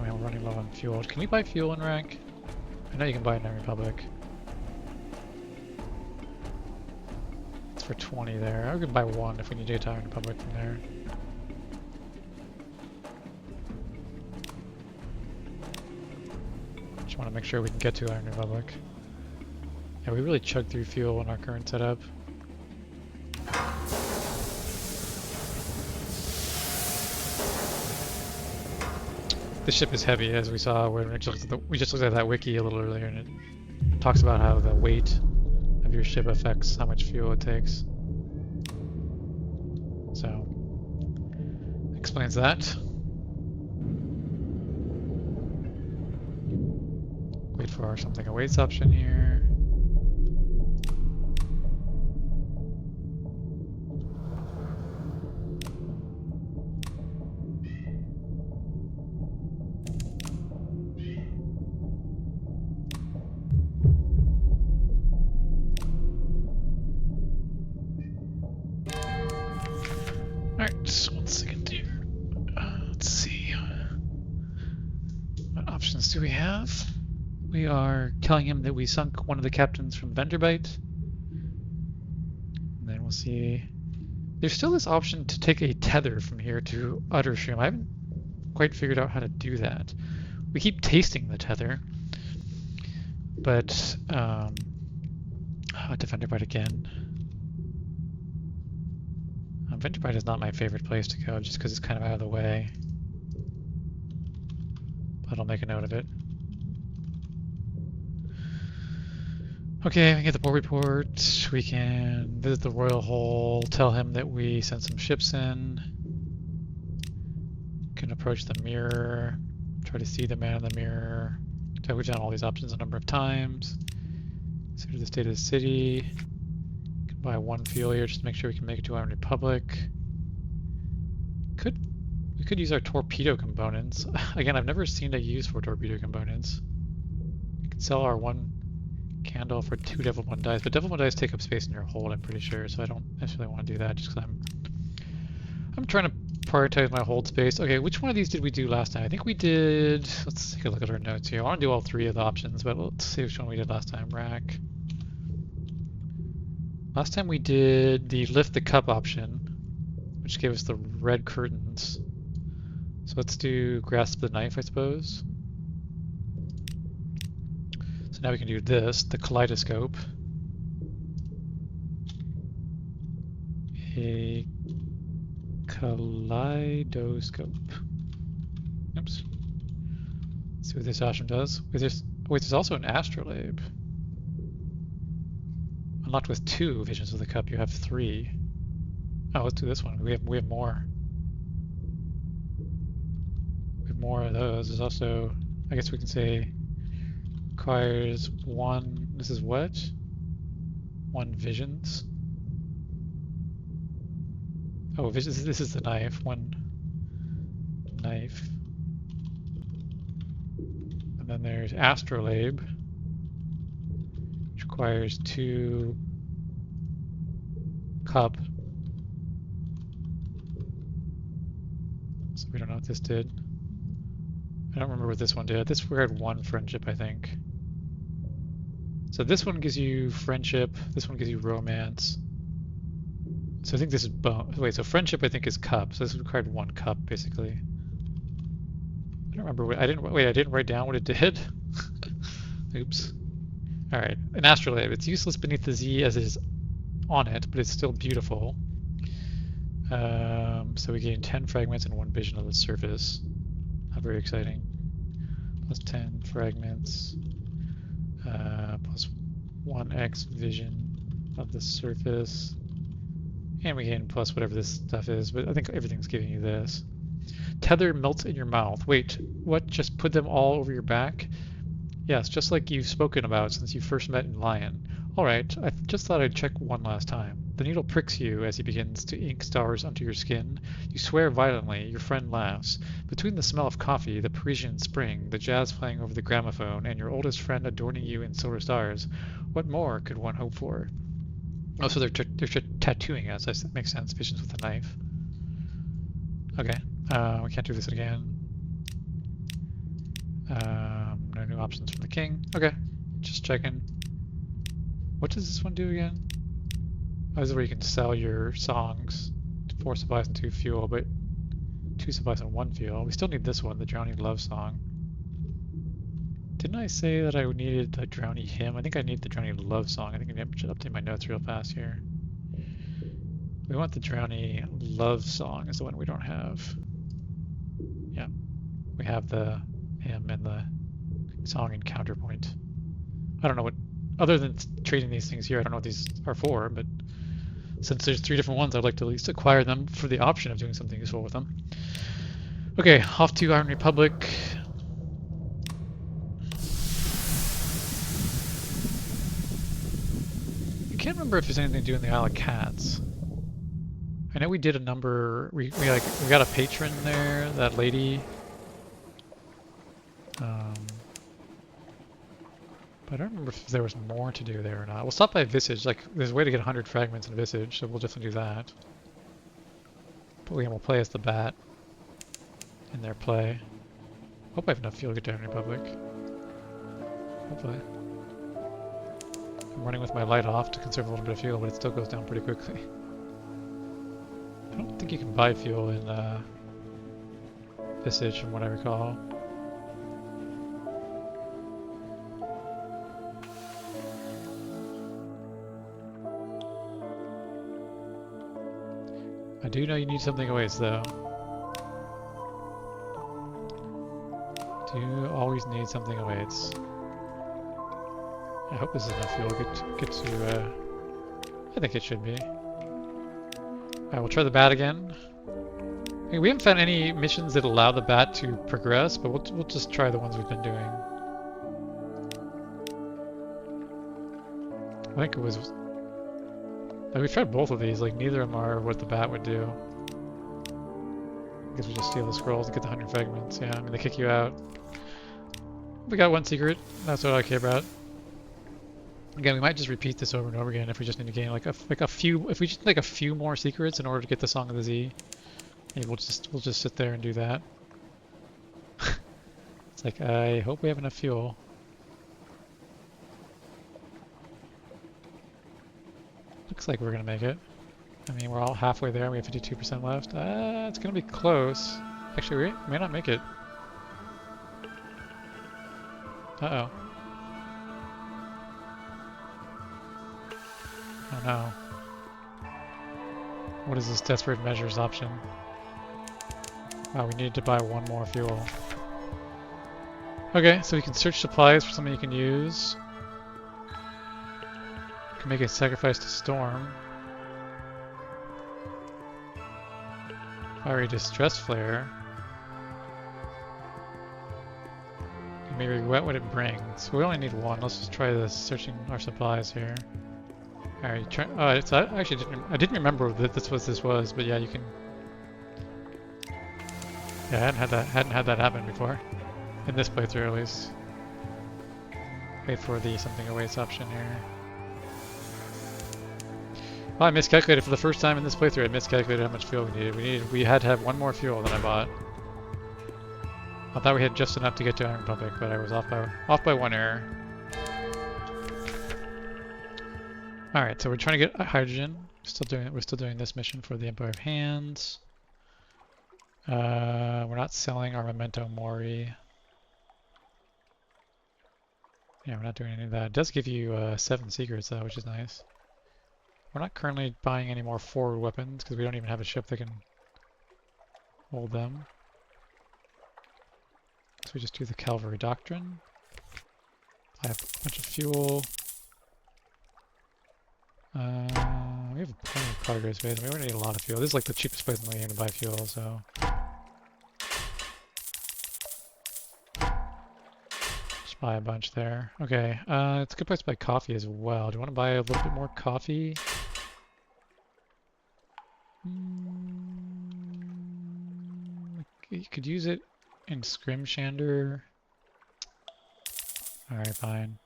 man, we're running low on fuel. Can we buy fuel in Rack? I know you can buy it in Iron Republic. It's for 20 there. I could buy 1 if we need to get to Iron Republic from there. Just want to make sure we can get to Iron Republic. Yeah, we really chug through fuel in our current setup. The ship is heavy, as we saw when we just looked at that wiki a little earlier, and it talks about how the weight of your ship affects how much fuel it takes. So, explains that. Wait for our something awaits option here. Alright, just 1 second here. Let's see. What options do we have? We are telling him that we sunk one of the captains from Venturbite. And then we'll see. There's still this option to take a tether from here to Utterstream. I haven't quite figured out how to do that. We keep tasting the tether, but to Venturbite again. Venturbite is not my favorite place to go just because it's kind of out of the way. But I'll make a note of it. Okay, we can get the port report. We can visit the Royal Hull, tell him that we sent some ships in. Can approach the mirror, try to see the man in the mirror. We've done all these options a number of times. Consider the state of the city. Can buy 1 fuel here just to make sure we can make it to Iron Republic. We could use our torpedo components. Again, I've never seen a use for torpedo components. We could sell our 1 candle for 2 Devil 1 dice, but Devil 1 dice take up space in your hold, I'm pretty sure, so I don't necessarily want to do that just because I'm trying to prioritize my hold space. Okay, which one of these did we do last time? I think we did... Let's take a look at our notes here. I want to do all 3 of the options, but let's see which one we did last time. Rack. Last time we did the lift the cup option, which gave us the red curtains. So let's do grasp the knife, I suppose. So now we can do this, the kaleidoscope. A kaleidoscope. Oops. Let's see what this option does. Wait, there's also an astrolabe. Unlocked with 2 visions of the cup, you have 3. Oh, let's do this one. We have more. We have more of those. There's also, I guess we can say, requires 1. This is what? 1 visions. Oh, visions. This is the knife. 1 knife. And then there's astrolabe, which requires 2 cup. So we don't know what this did. I don't remember what this one did. This required 1 friendship, I think. So this one gives you friendship. This one gives you romance. So I think this is bone. Wait, so friendship I think is cup. So this required 1 cup basically. I don't remember what I didn't write down what it did. Oops. All right, an astrolabe. It's useless beneath the Z as it is on it, but it's still beautiful. So we gain 10 fragments and 1 vision of the surface. Not very exciting. Plus 10 fragments. Plus 1x vision of the surface. And we gain plus whatever this stuff is, but I think everything's giving you this. Tether melts in your mouth. Wait, what? Just put them all over your back? Yes, just like you've spoken about since you first met in Lion. Alright, I just thought I'd check one last time. The needle pricks you as he begins to ink stars onto your skin. You swear violently, your friend laughs. Between the smell of coffee, the Parisian spring, the jazz playing over the gramophone, and your oldest friend adorning you in silver stars, what more could one hope for? Oh, so they're tattooing us. That makes sense. Visions with a knife. Okay, we can't do this again. No new options from the king. Okay, just checking. What does this one do again? Oh, this is where you can sell your songs. 4 supplies and 2 fuel, but 2 supplies and 1 fuel. We still need this one, the Drowning Love Song. Didn't I say that I needed the Drowning Hymn? I think I need the Drowning Love Song. I think I should update my notes real fast here. We want the Drowning Love Song is the one we don't have. Yeah, we have the hymn and the song and counterpoint. I don't know what, other than trading these things here, I don't know what these are for, but since there's 3 different ones, I'd like to at least acquire them for the option of doing something useful with them. Okay, off to Iron Republic. I can't remember if there's anything to do in the Isle of Cats. I know we did a number. We got a patron there, that lady. But I don't remember if there was more to do there or not. We'll stop by Visage. Like, there's a way to get 100 fragments in Visage, so we'll definitely do that. But we'll play as the bat in their play. Hope I have enough fuel to get to Iron Republic. Hopefully. I'm running with my light off to conserve a little bit of fuel, but it still goes down pretty quickly. I don't think you can buy fuel in Visage from what I recall. I do know you need something awaits though. Do always need something awaits. I hope this is enough fuel to get to, I think it should be. Alright, we'll try the bat again. I mean, we haven't found any missions that allow the bat to progress, but we'll just try the ones we've been doing. I think it was... Like, we've tried both of these, like neither of them are what the bat would do. I guess we just steal the scrolls and get the 100 fragments. Yeah, I mean they kick you out. We got one secret, that's what I care about. Again, we might just repeat this over and over again if we just need to gain like a few, if we just like a few more secrets in order to get the Song of the Z. Maybe we'll just sit there and do that. It's like, I hope we have enough fuel. Looks like we're gonna make it. I mean, we're all halfway there. We have 52% left. It's gonna be close. Actually, we may not make it. Uh-oh. Oh no. What is this desperate measures option? Wow, we need to buy one more fuel. Okay, so we can search supplies for something you can use. You can make a sacrifice to Storm. Fiery Distress Flare. You may regret what it brings. We only need one. Let's just try this, searching our supplies here. Alright, try. Oh, it's, I actually I didn't remember that this was, but yeah, you can. Yeah, I hadn't had that happen before, in this playthrough at least. Wait for the something awaits option here. Oh, I miscalculated for the first time in this playthrough. I miscalculated how much fuel we needed. We had to have one more fuel than I bought. I thought we had just enough to get to Iron Republic, but I was off by one error. All right, so we're trying to get hydrogen. We're still doing this mission for the Empire of Hands. We're not selling our Memento Mori. Yeah, we're not doing any of that. It does give you 7 secrets though, which is nice. We're not currently buying any more forward weapons because we don't even have a ship that can hold them. So we just do the Cavalry Doctrine. I have a bunch of fuel. We have plenty of cargo space. We don't need a lot of fuel. This is like the cheapest place in the game to buy fuel, so. Just buy a bunch there. Okay, it's a good place to buy coffee as well. Do you want to buy a little bit more coffee? You could use it in Scrimshander. Alright, fine.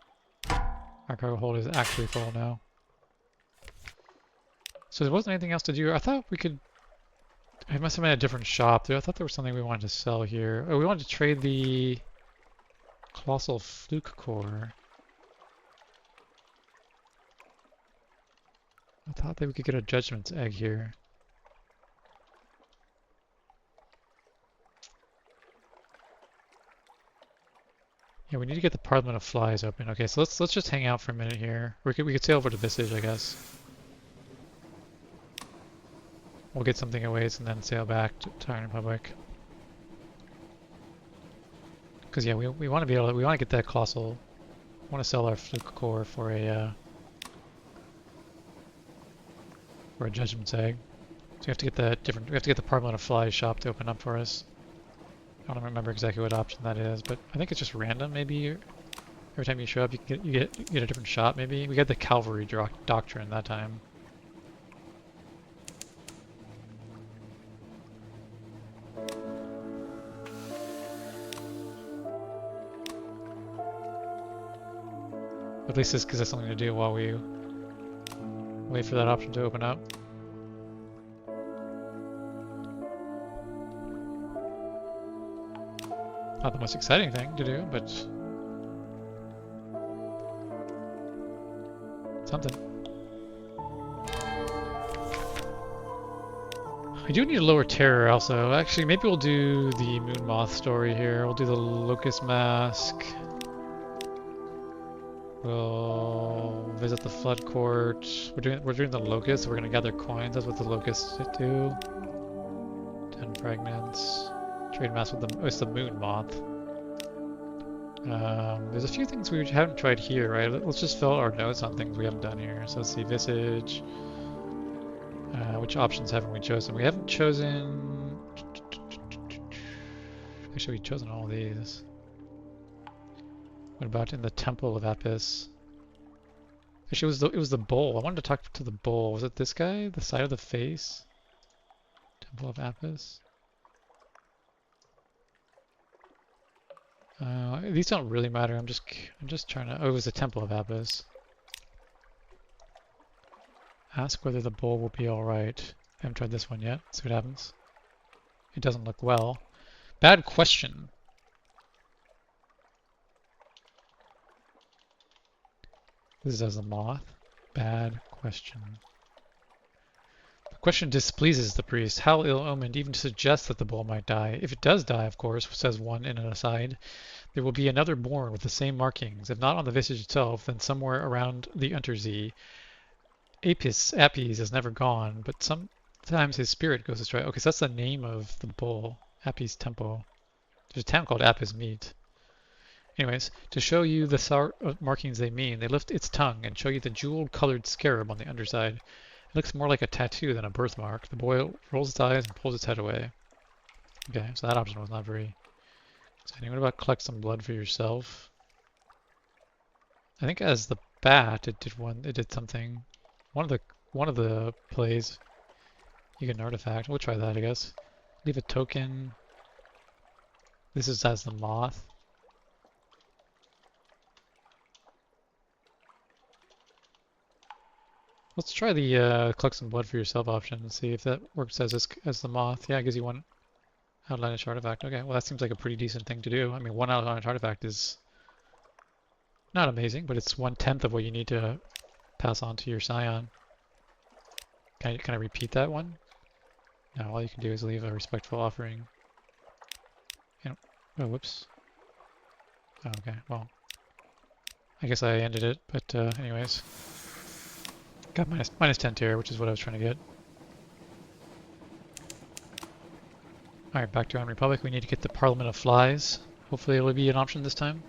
Our cargo hold is actually full now. So there wasn't anything else to do. I thought we could... I must have been at a different shop there. I thought there was something we wanted to sell here. Oh, we wanted to trade the Colossal Fluke Core. I thought that we could get a Judgment's Egg here. Yeah, we need to get the Parliament of Flies open. Okay, so let's just hang out for a minute here. We could sail over to Visage, I guess. We'll get something awaits and then sail back to Iron Republic. Because yeah, we want to be able to, we want to get that colossal. We want to sell our Fluke Core for a Judgment's Egg. So we have to get the we have to get the Parliament of Flies shop to open up for us. I don't remember exactly what option that is, but I think it's just random. Maybe every time you show up, you get a different shop. Maybe we got the Cavalry Doctrine that time. At least this gives us something to do while we wait for that option to open up. Not the most exciting thing to do, but something. I do need a lower terror also. Actually, maybe we'll do the Moon Moth story here. We'll do the Locust Mask. We'll visit the Flood Court. We're doing the Locust, so we're gonna gather coins. That's what the Locusts do. 10 fragments. Trade mask with the it's the Moon Moth. There's a few things we haven't tried here, right? Let's just fill out our notes on things we haven't done here. So let's see, Visage. Which options haven't we chosen? We haven't chosen... Actually, we've chosen all of these. What about in the Temple of Apis? Actually, it was the bull. I wanted to talk to the bull. Was it this guy? The side of the face? Temple of Apis? These don't really matter. I'm just trying to... Oh, it was the Temple of Apis. Ask whether the bull will be alright. I haven't tried this one yet. See what happens. It doesn't look well. Bad question. This is as a moth. Bad question. The question displeases the priest. How ill-omened even to suggest that the bull might die. If it does die, of course, says one in an aside, there will be another born with the same markings, if not on the visage itself, then somewhere around the Unterzee. Apis is never gone, but sometimes his spirit goes astray. Okay, so that's the name of the bull. Apis Tempo. There's a town called Apis Meet. Anyways, to show you the sort of markings they mean, they lift its tongue and show you the jeweled-colored scarab on the underside. It looks more like a tattoo than a birthmark. The boy rolls its eyes and pulls its head away. Okay, so that option was not very exciting. What about collect some blood for yourself? I think as the bat, it did something. One of the plays, you get an artifact. We'll try that, I guess. Leave a token. This is as the moth. Let's try the collect some blood for yourself option and see if that works as the moth. Yeah, it gives you one outlandish artifact. Okay, well that seems like a pretty decent thing to do. I mean, one outlandish artifact is not amazing, but it's 1/10 of what you need to pass on to your scion. Can I repeat that one? No, all you can do is leave a respectful offering. Oh, whoops. Oh, okay, well, I guess I ended it, but anyways. Got minus 10 tier, which is what I was trying to get. Alright, back to Iron Republic. We need to get the Parliament of Flies. Hopefully it'll be an option this time.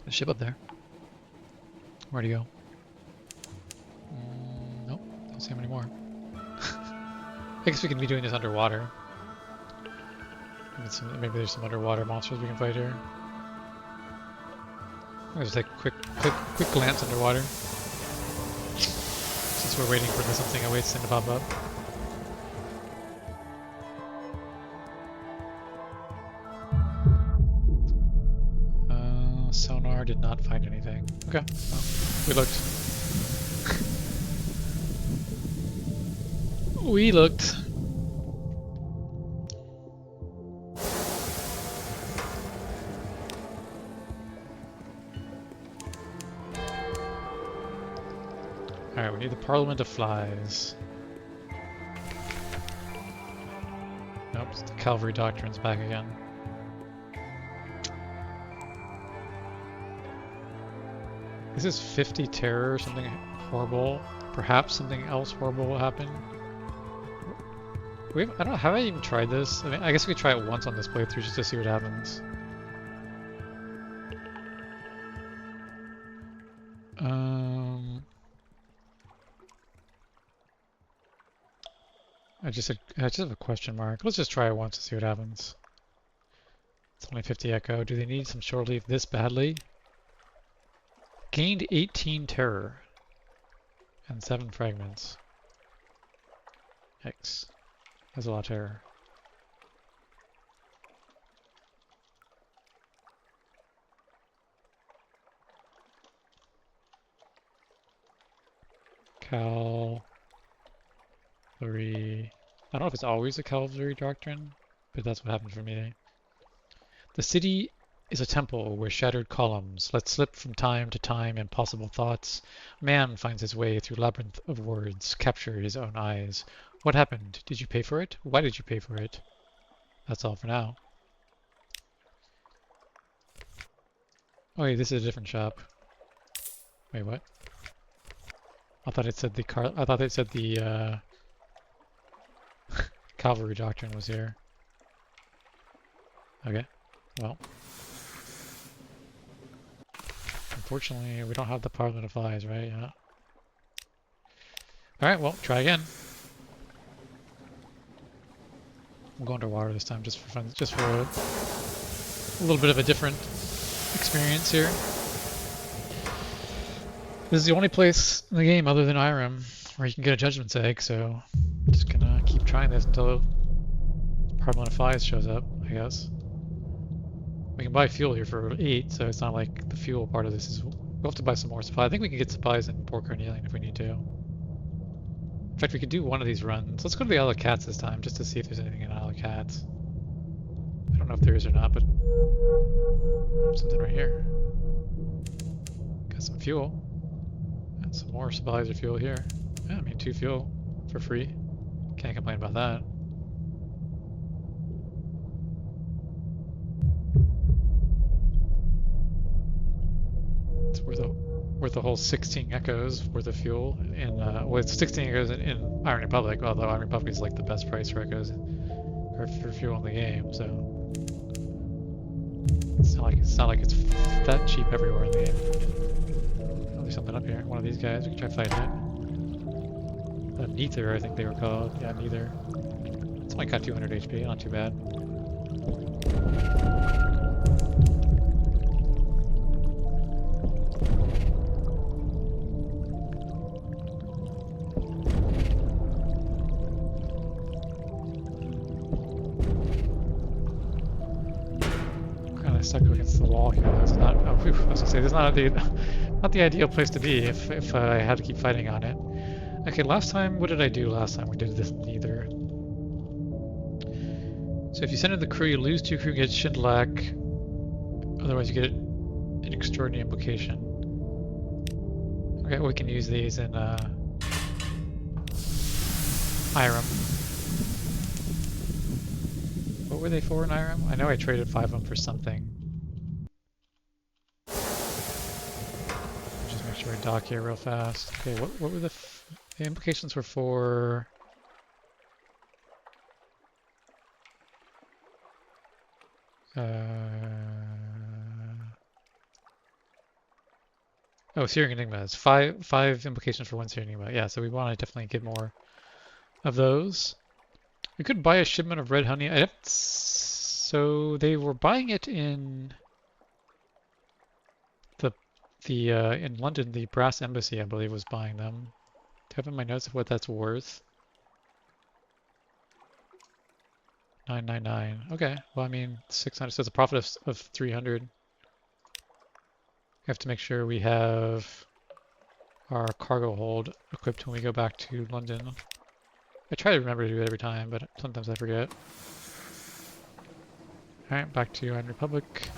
The ship up there. Where'd he go? Nope, don't see him anymore. I guess we can be doing this underwater. Maybe there's some underwater monsters we can fight here. I'll just take a quick glance underwater. Since we're waiting for something awaits thing to pop up. Sonar did not find anything. Okay, well, we looked. We looked. Alright, we need the Parliament of Flies. Nope, the Calvary Doctrine's back again. This is 50 terror, something horrible. Perhaps something else horrible will happen. I don't know, have I even tried this? I mean, I guess we could try it once on this playthrough just to see what happens. I just have a question mark. Let's just try it once to see what happens. It's only 50 echo. Do they need some shore leave this badly? Gained 18 terror and 7 fragments. Yikes. That's a lot of terror. Cal. cavalry. I don't know if it's always a cavalry doctrine, but that's what happened for me. The city is a temple where shattered columns let slip from time to time impossible thoughts. Man finds his way through labyrinth of words, capture his own eyes. What happened? Did you pay for it? Why did you pay for it? That's all for now. Oh wait, this is a different shop. Wait, what? I thought it said the cavalry doctrine was here. Okay, well. Unfortunately, we don't have the Parliament of Flies, right? Yeah. Alright, well, try again. We'll go underwater this time just for fun, just for a little bit of a different experience here. This is the only place in the game other than Irem where you can get a Judgment's Egg, so I'm just gonna keep trying this until Parliament of Flies shows up, I guess. We can buy fuel here for 8, so it's not like the fuel part of this is... We'll have to buy some more supply. I think we can get supplies in Port Carnelian if we need to. In fact, we could do one of these runs. Let's go to the Isle of Cats this time, just to see if there's anything in Isle of Cats. I don't know if there is or not, but... something right here. Got some fuel. And some more supplies or fuel here. Yeah, I mean, 2 fuel for free. Can't complain about that. It's worth a whole 16 echoes worth of fuel in well, it's 16 echoes in Iron Republic, although Iron Republic is like the best price for echoes or for fuel in the game, so it's not like it's that cheap everywhere in the game. Oh, there's something up here. One of these guys, we can try fighting it. Neither, I think they were called. Yeah, neither. It's only got 200 HP, not too bad. Stuck against the wall here. That's not. Oh, whew, I was gonna say, this is not the ideal place to be if I had to keep fighting on it. Okay, last time, what did I do last time we did this neither? So if you send in the crew, you lose 2 crew, get Schindlack. Otherwise, you get an extraordinary implication. Okay, well, we can use these in Irem. What were they for in Irem? I know I traded 5 of them for something. Just make sure I dock here real fast. Okay, what were the implications were for... Oh, Searing Enigmas. 5 implications for 1 Searing Enigma. Yeah, so we want to definitely get more of those. We could buy a shipment of red honey. So they were buying it in in London. The Brass Embassy, I believe, was buying them. Do I have in my notes of what that's worth? 999. Okay. Well, I mean, 600. So it's a profit of 300. We have to make sure we have our cargo hold equipped when we go back to London. I try to remember to do it every time, but sometimes I forget. Alright, back to Iron Republic.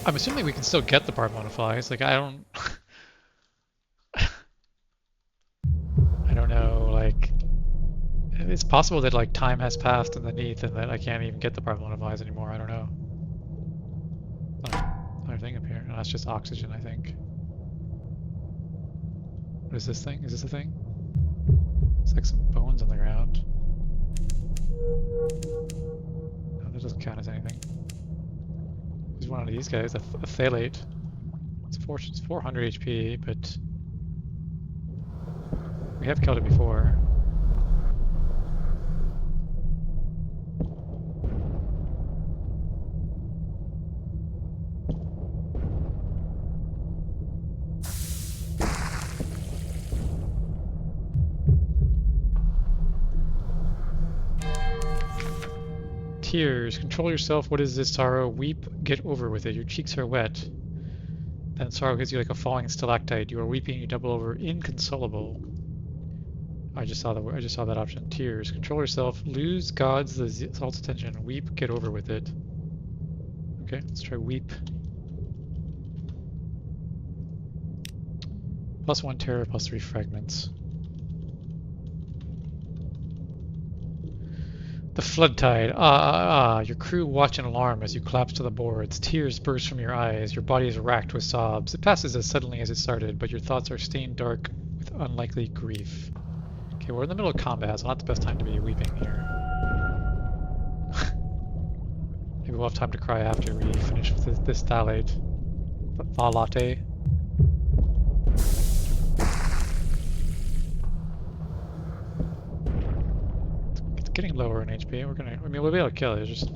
I'm assuming we can still get the Parliament of Flies. Like, I don't... I don't know, like... It's possible that, like, time has passed underneath and that I can't even get the Parliament of Flies anymore. I don't know. Oh, another thing up here. No, that's just oxygen, I think. What is this thing? Is this a thing? It's like some bones on the ground. No, that doesn't count as anything. There's one of these guys, a phthalate. It's 400 HP, but we have killed it before. Tears. Control yourself. What is this sorrow? Weep. Get over with it. Your cheeks are wet. Then sorrow gives you like a falling stalactite. You are weeping, you double over, inconsolable. I just saw that option. Tears. Control yourself. Lose gods the salt's attention. Weep. Get over with it. Okay, let's try weep. +1 terror, +3 fragments. The flood tide. Your crew watch in alarm as you collapse to the boards. Tears burst from your eyes. Your body is racked with sobs. It passes as suddenly as it started, but your thoughts are stained dark with unlikely grief. Okay, we're in the middle of combat, so not the best time to be weeping here. Maybe we'll have time to cry after we finish with this phthalate. Phthalate. It's getting lower in HP. We'll be able to kill it. It just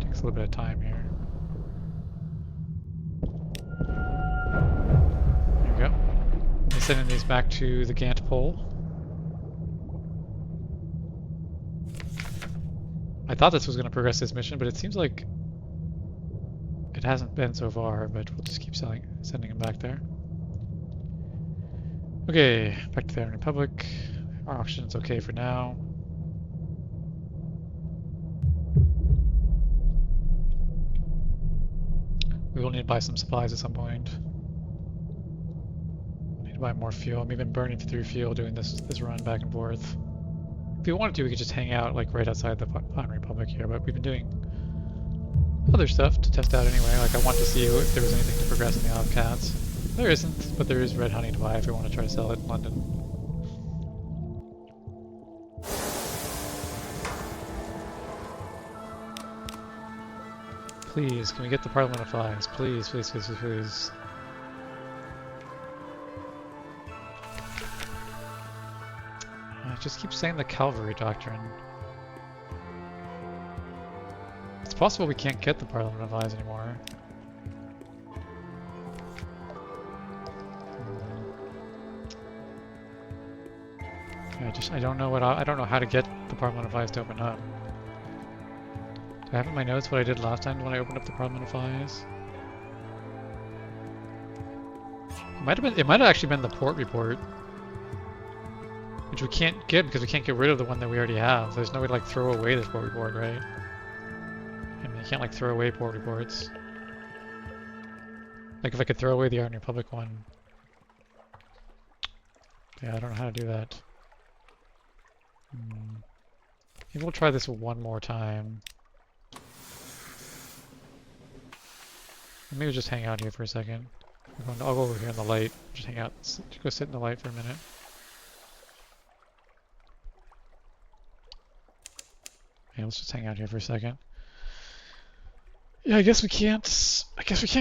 takes a little bit of time here. There we go. I'm sending these back to the Gantt pole. I thought this was going to progress this mission, but it seems like it hasn't been so far, but we'll just keep sending them back there. Okay, back to the Iron Republic. Our oxygen's okay for now. We will need to buy some supplies at some point. We need to buy more fuel. We've been burning through fuel doing this run back and forth. If we wanted to, we could just hang out like right outside the Iron Republic here, but we've been doing other stuff to test out anyway. Like I want to see if there was anything to progress in the Isle of Cats. There isn't, but there is red honey to buy if we want to try to sell it in London. Please, can we get the Parliament of Flies? Please, please, please, please, please. I just keep saying the Calvary Doctrine. It's possible we can't get the Parliament of Flies anymore. I don't know how to get the Parliament of Flies to open up. Do I have in my notes what I did last time when I opened up the Parliament of Flies? It might have actually been the port report. Which we can't get because we can't get rid of the one that we already have. There's no way to like throw away this port report, right? I mean, you can't like throw away port reports. Like if I could throw away the Iron Republic one. Yeah, I don't know how to do that. Maybe we'll try this one more time. Maybe we'll just hang out here for a second. I'll go over here in the light. Just hang out. Just go sit in the light for a minute. Yeah, let's just hang out here for a second. Yeah, I guess we can't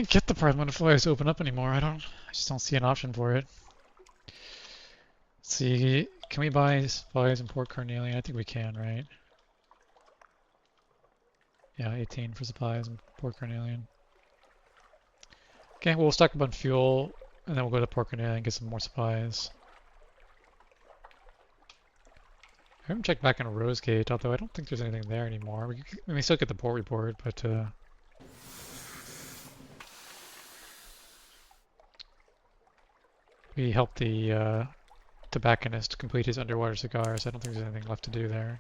get the Parliament of Flies to open up anymore. I just don't see an option for it. Let's see, can we buy supplies in Port Carnelian? I think we can, right? Yeah, 18 for supplies in Port Carnelian. Okay, well, we'll stock up on fuel, and then we'll go to Port Carnelian and get some more supplies. I haven't checked back in Rosegate, although I don't think there's anything there anymore. We may still get the port report, but we helped the tobacconist complete his underwater cigars. I don't think there's anything left to do there.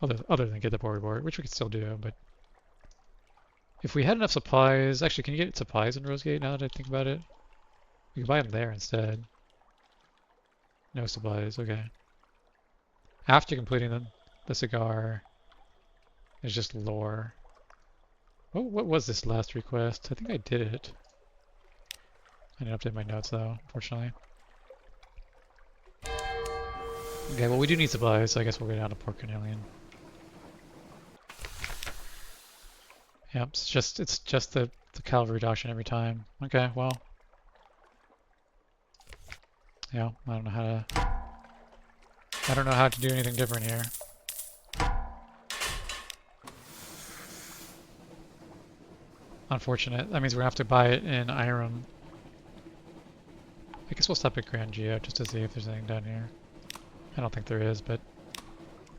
Other than get the port report, which we could still do, but if we had enough supplies... Actually, can you get supplies in Rosegate now that I think about it? We could buy them there instead. No supplies, okay. After completing the cigar, it's just lore. What was this last request? I think I did it. I didn't update my notes though, unfortunately. Okay, well we do need supplies, so I guess we'll go down to Port Carnelian. Yep, it's just the Calvary Doctrine every time. Okay, well. Yeah, I don't know how to do anything different here. Unfortunate. That means we're gonna have to buy it in Irem. I guess we'll stop at Grand Geo just to see if there's anything down here. I don't think there is, but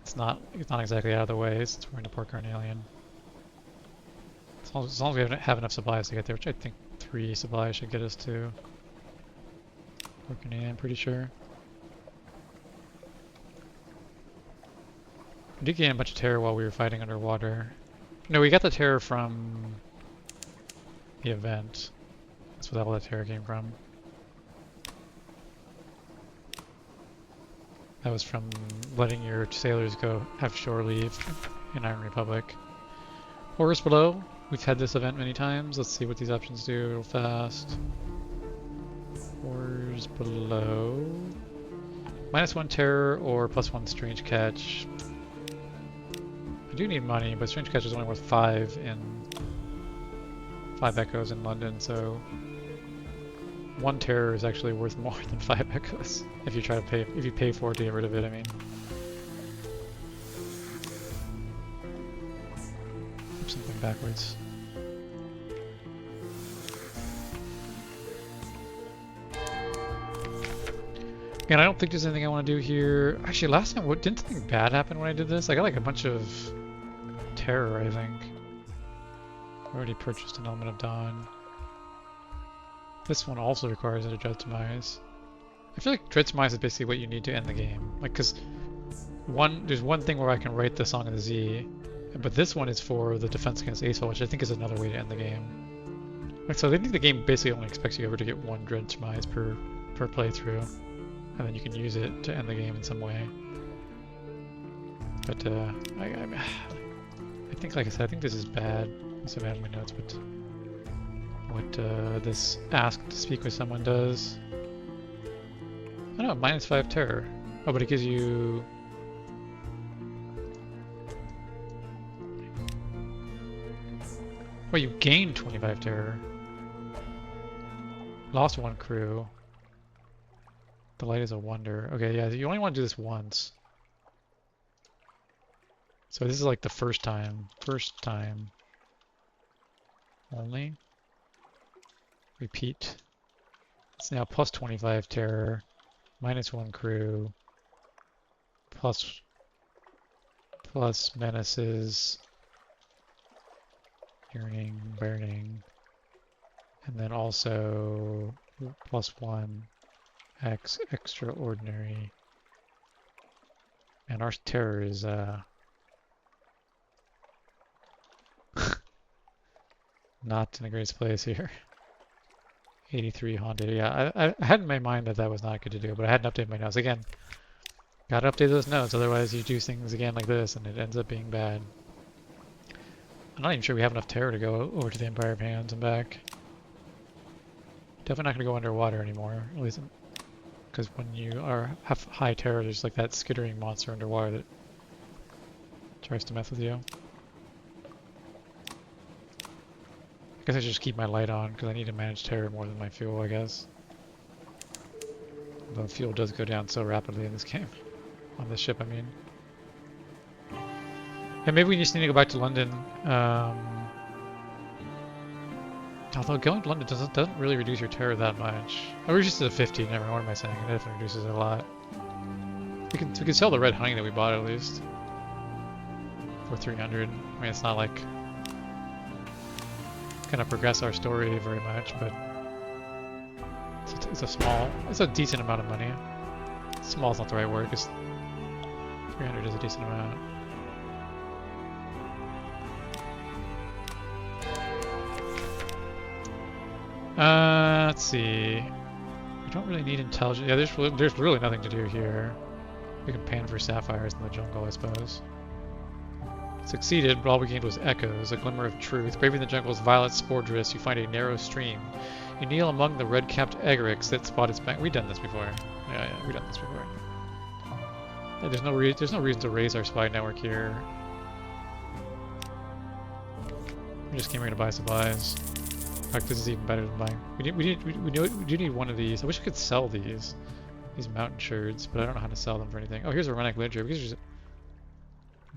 it's not exactly out of the way since we're into Port Carnelian. As long as we have enough supplies to get there, which I think 3 supply should get us to working in, pretty sure. We did gain a bunch of terror while we were fighting underwater. No, we got the terror from the event. That's where all that terror came from. That was from letting your sailors go have shore leave in Iron Republic. Horrors below. We've had this event many times. Let's see what these options do real fast. Horrors below. -1 terror or +1 strange catch. I do need money, but strange catch is only worth 5 in 5 echoes in London, so 1 terror is actually worth more than 5 echoes if you try to pay. If you pay for it to get rid of it, I mean. Something backwards. And I don't think there's anything I want to do here. Actually, last time, didn't something bad happen when I did this? I got like a bunch of terror, I think. I already purchased an Element of Dawn. This one also requires a Dread Surmise. I feel like Dread Surmise is basically what you need to end the game. Like, cause there's one thing where I can write the Song of the Z, but this one is for the defense against Acefall, which I think is another way to end the game. Like, so I think the game basically only expects you ever to get 1 Dread Surmise per playthrough, and then you can use it to end the game in some way. But I think, like I said, I think this is bad. I have my notes, but what this ask to speak with someone does. I don't know, -5 terror. Oh, but it gives you... Well, you gain 25 terror. Lost 1 crew. The light is a wonder. Okay, yeah, you only want to do this once. So this is like the first time. First time. Only. Repeat. It's now plus 25 terror, -1 crew, plus menaces, yearning, burning, and then also +1 extraordinary. And our terror is not in the greatest place here. 83 haunted. Yeah, I had in my mind that was not good to do, but I hadn't updated my notes. Again, gotta update those notes, otherwise you do things again like this and it ends up being bad. I'm not even sure we have enough terror to go over to the Empire of Hands and back. Definitely not gonna go underwater anymore, at least because when you have high terror, there's like that skittering monster underwater that tries to mess with you. I guess I should just keep my light on because I need to manage terror more than my fuel, I guess. Although fuel does go down so rapidly in this game. On this ship, I mean. And maybe we just need to go back to London. Although going to London doesn't really reduce your terror that much. Oh, we're just at 50, never mind, what am I saying? It definitely reduces it a lot. We can sell the red honey that we bought at least. For 300. I mean, it's not like gonna progress our story very much, but it's a decent amount of money. Small is not the right word, because 300 is a decent amount. Let's see. We don't really need intelligence. Yeah, there's really nothing to do here. We can pan for sapphires in the jungle, I suppose. Succeeded, but all we gained was echoes, a glimmer of truth. Braving the jungle's violet spordress, you find a narrow stream. You kneel among the red-capped eggerichs that spot its bank. We've done this before. Yeah, we've done this before. Yeah, there's no reason to raise our spy network here. We just came here to buy supplies. In fact, this is even better than buying. We do need one of these. I wish I could sell these mountain sherds, but I don't know how to sell them for anything. Oh, here's a runic literature. We could just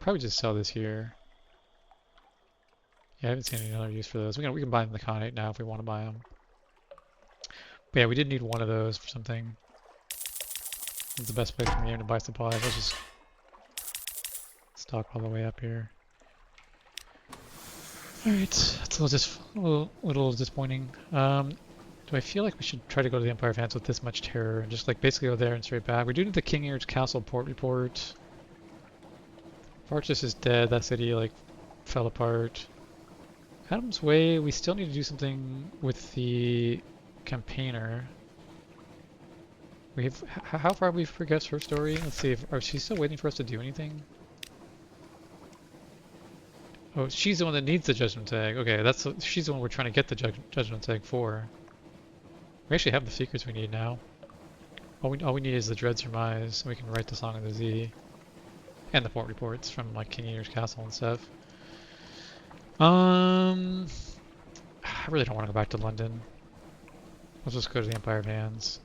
probably just sell this here. Yeah, I haven't seen any other use for those. We can buy them in the Khanate now if we want to buy them. But yeah, we did need one of those for something. It's the best place for me to buy supplies. Let's just stock all the way up here. Alright, that's a little disappointing. Do I feel like we should try to go to the Empire of Hands with this much terror and just like basically go there and straight back? We do need the King Ear's Castle port report. Varchis is dead. That city like fell apart. Adam's Way, we still need to do something with the campaigner. How far have we progressed her story? Let's see if are she still waiting for us to do anything? Oh, she's the one that needs the judgment tag. Okay, she's the one we're trying to get the judgment tag for. We actually have the secrets we need now. All we need is the Dread Surmise, and we can write the Song of the Z. And the port reports from like King Eater's Castle and stuff. I really don't want to go back to London. Let's just go to the Empire of Hands.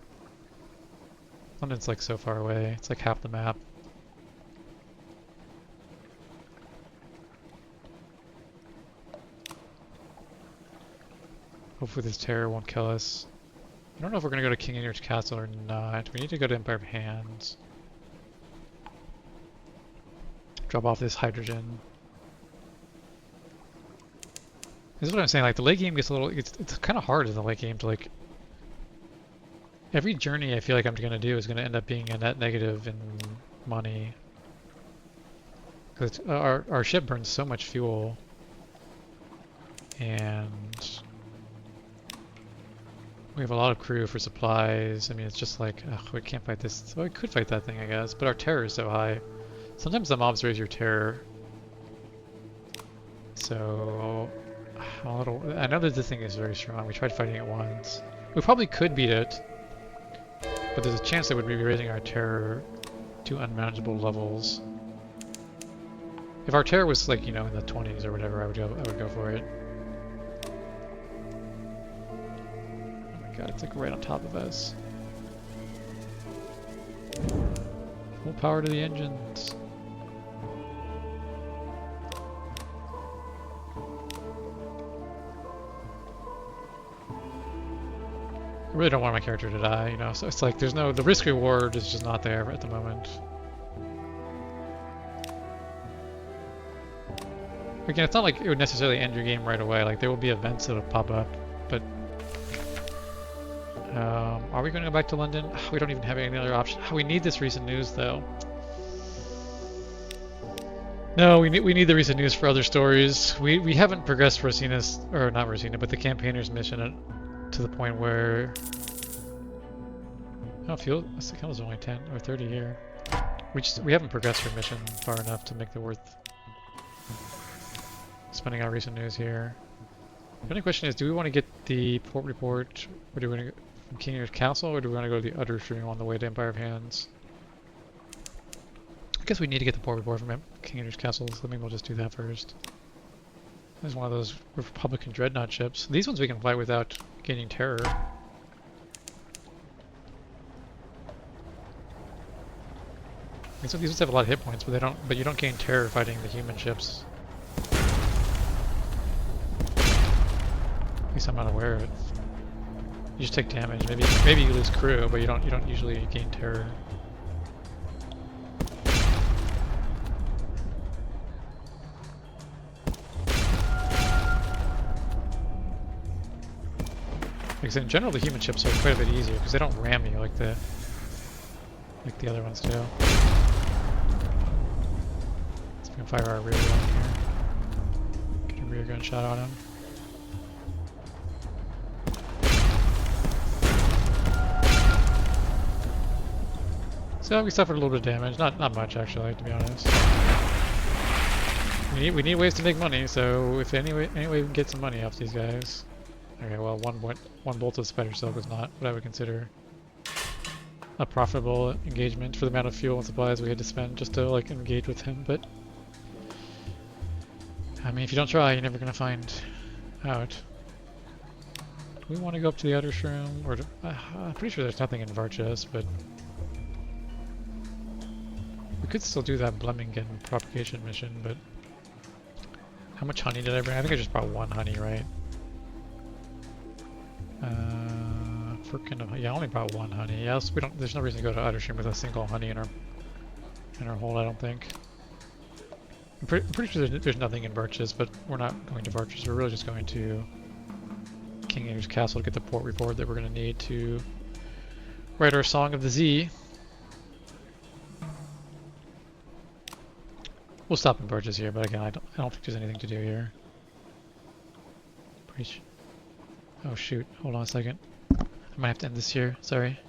London's like so far away. It's like half the map. Hopefully this terror won't kill us. I don't know if we're going to go to King Eater's Castle or not. We need to go to Empire of Hands. Drop off this hydrogen. This is what I'm saying, like the late game gets a little, it's kind of hard in the late game to like, every journey I feel like I'm going to do is going to end up being a net negative in money. Because our ship burns so much fuel. And we have a lot of crew for supplies. I mean, it's just like, ugh, we can't fight this. Well, we could fight that thing, I guess, but our terror is so high. Sometimes the mobs raise your terror. So, I know that this thing is very strong. We tried fighting it once. We probably could beat it, but there's a chance that we'd be raising our terror to unmanageable levels. If our terror was like, you know, in the 20s or whatever, I would go for it. Oh my god, it's like right on top of us. Full power to the engines. I really don't want my character to die, you know, so it's like the risk reward is just not there at the moment. Again, it's not like it would necessarily end your game right away, like there will be events that'll pop up, but are we going to go back to London? We don't even have any other option. We need this recent news though. No, we need the recent news for other stories. We haven't progressed Rosina's, or not Rosina, but the campaigner's mission to the point where I don't feel I think it was only 10 or 30 here. We haven't progressed her mission far enough to make it worth spending our recent news here. The only question is, do we want to get the port report, or do we want to go from King Ear's Castle, or do we want to go to the Unterzee on the way to Empire of Hands? I guess we need to get the port report from King Eater's Castle, so maybe we'll just do that first. There's one of those Republican Dreadnought ships. These ones we can fly without gaining terror. These ones have a lot of hit points, but you don't gain terror fighting the human ships. At least I'm not aware of it. You just take damage. Maybe you lose crew, but you don't usually gain terror. Because in general, the human ships are quite a bit easier because they don't ram you like the other ones do. So we can fire our rear gun here. Get a rear gun shot on him. So we suffered a little bit of damage, not much actually, to be honest. We need ways to make money, so if any way we can get some money off these guys. Okay, well, one bolt of spider silk was not what I would consider a profitable engagement for the amount of fuel and supplies we had to spend just to like engage with him. But I mean, if you don't try, you're never gonna find out. Do we want to go up to the outer shroom, or I'm pretty sure there's nothing in Varchis, but we could still do that Blemmingen propagation mission. But how much honey did I bring? I think I just brought one honey, right? Yeah, I only brought one honey. Yes, there's no reason to go to Utterstream with a single honey in our hold, I don't think. I'm pretty sure there's nothing in Birches, but we're not going to Birches. We're really just going to King Andrew's Castle to get the port report that we're going to need to write our Song of the Z. We'll stop in Birches here, but again, I don't think there's anything to do here. Preach. Oh shoot, hold on a second. I might have to end this here, sorry.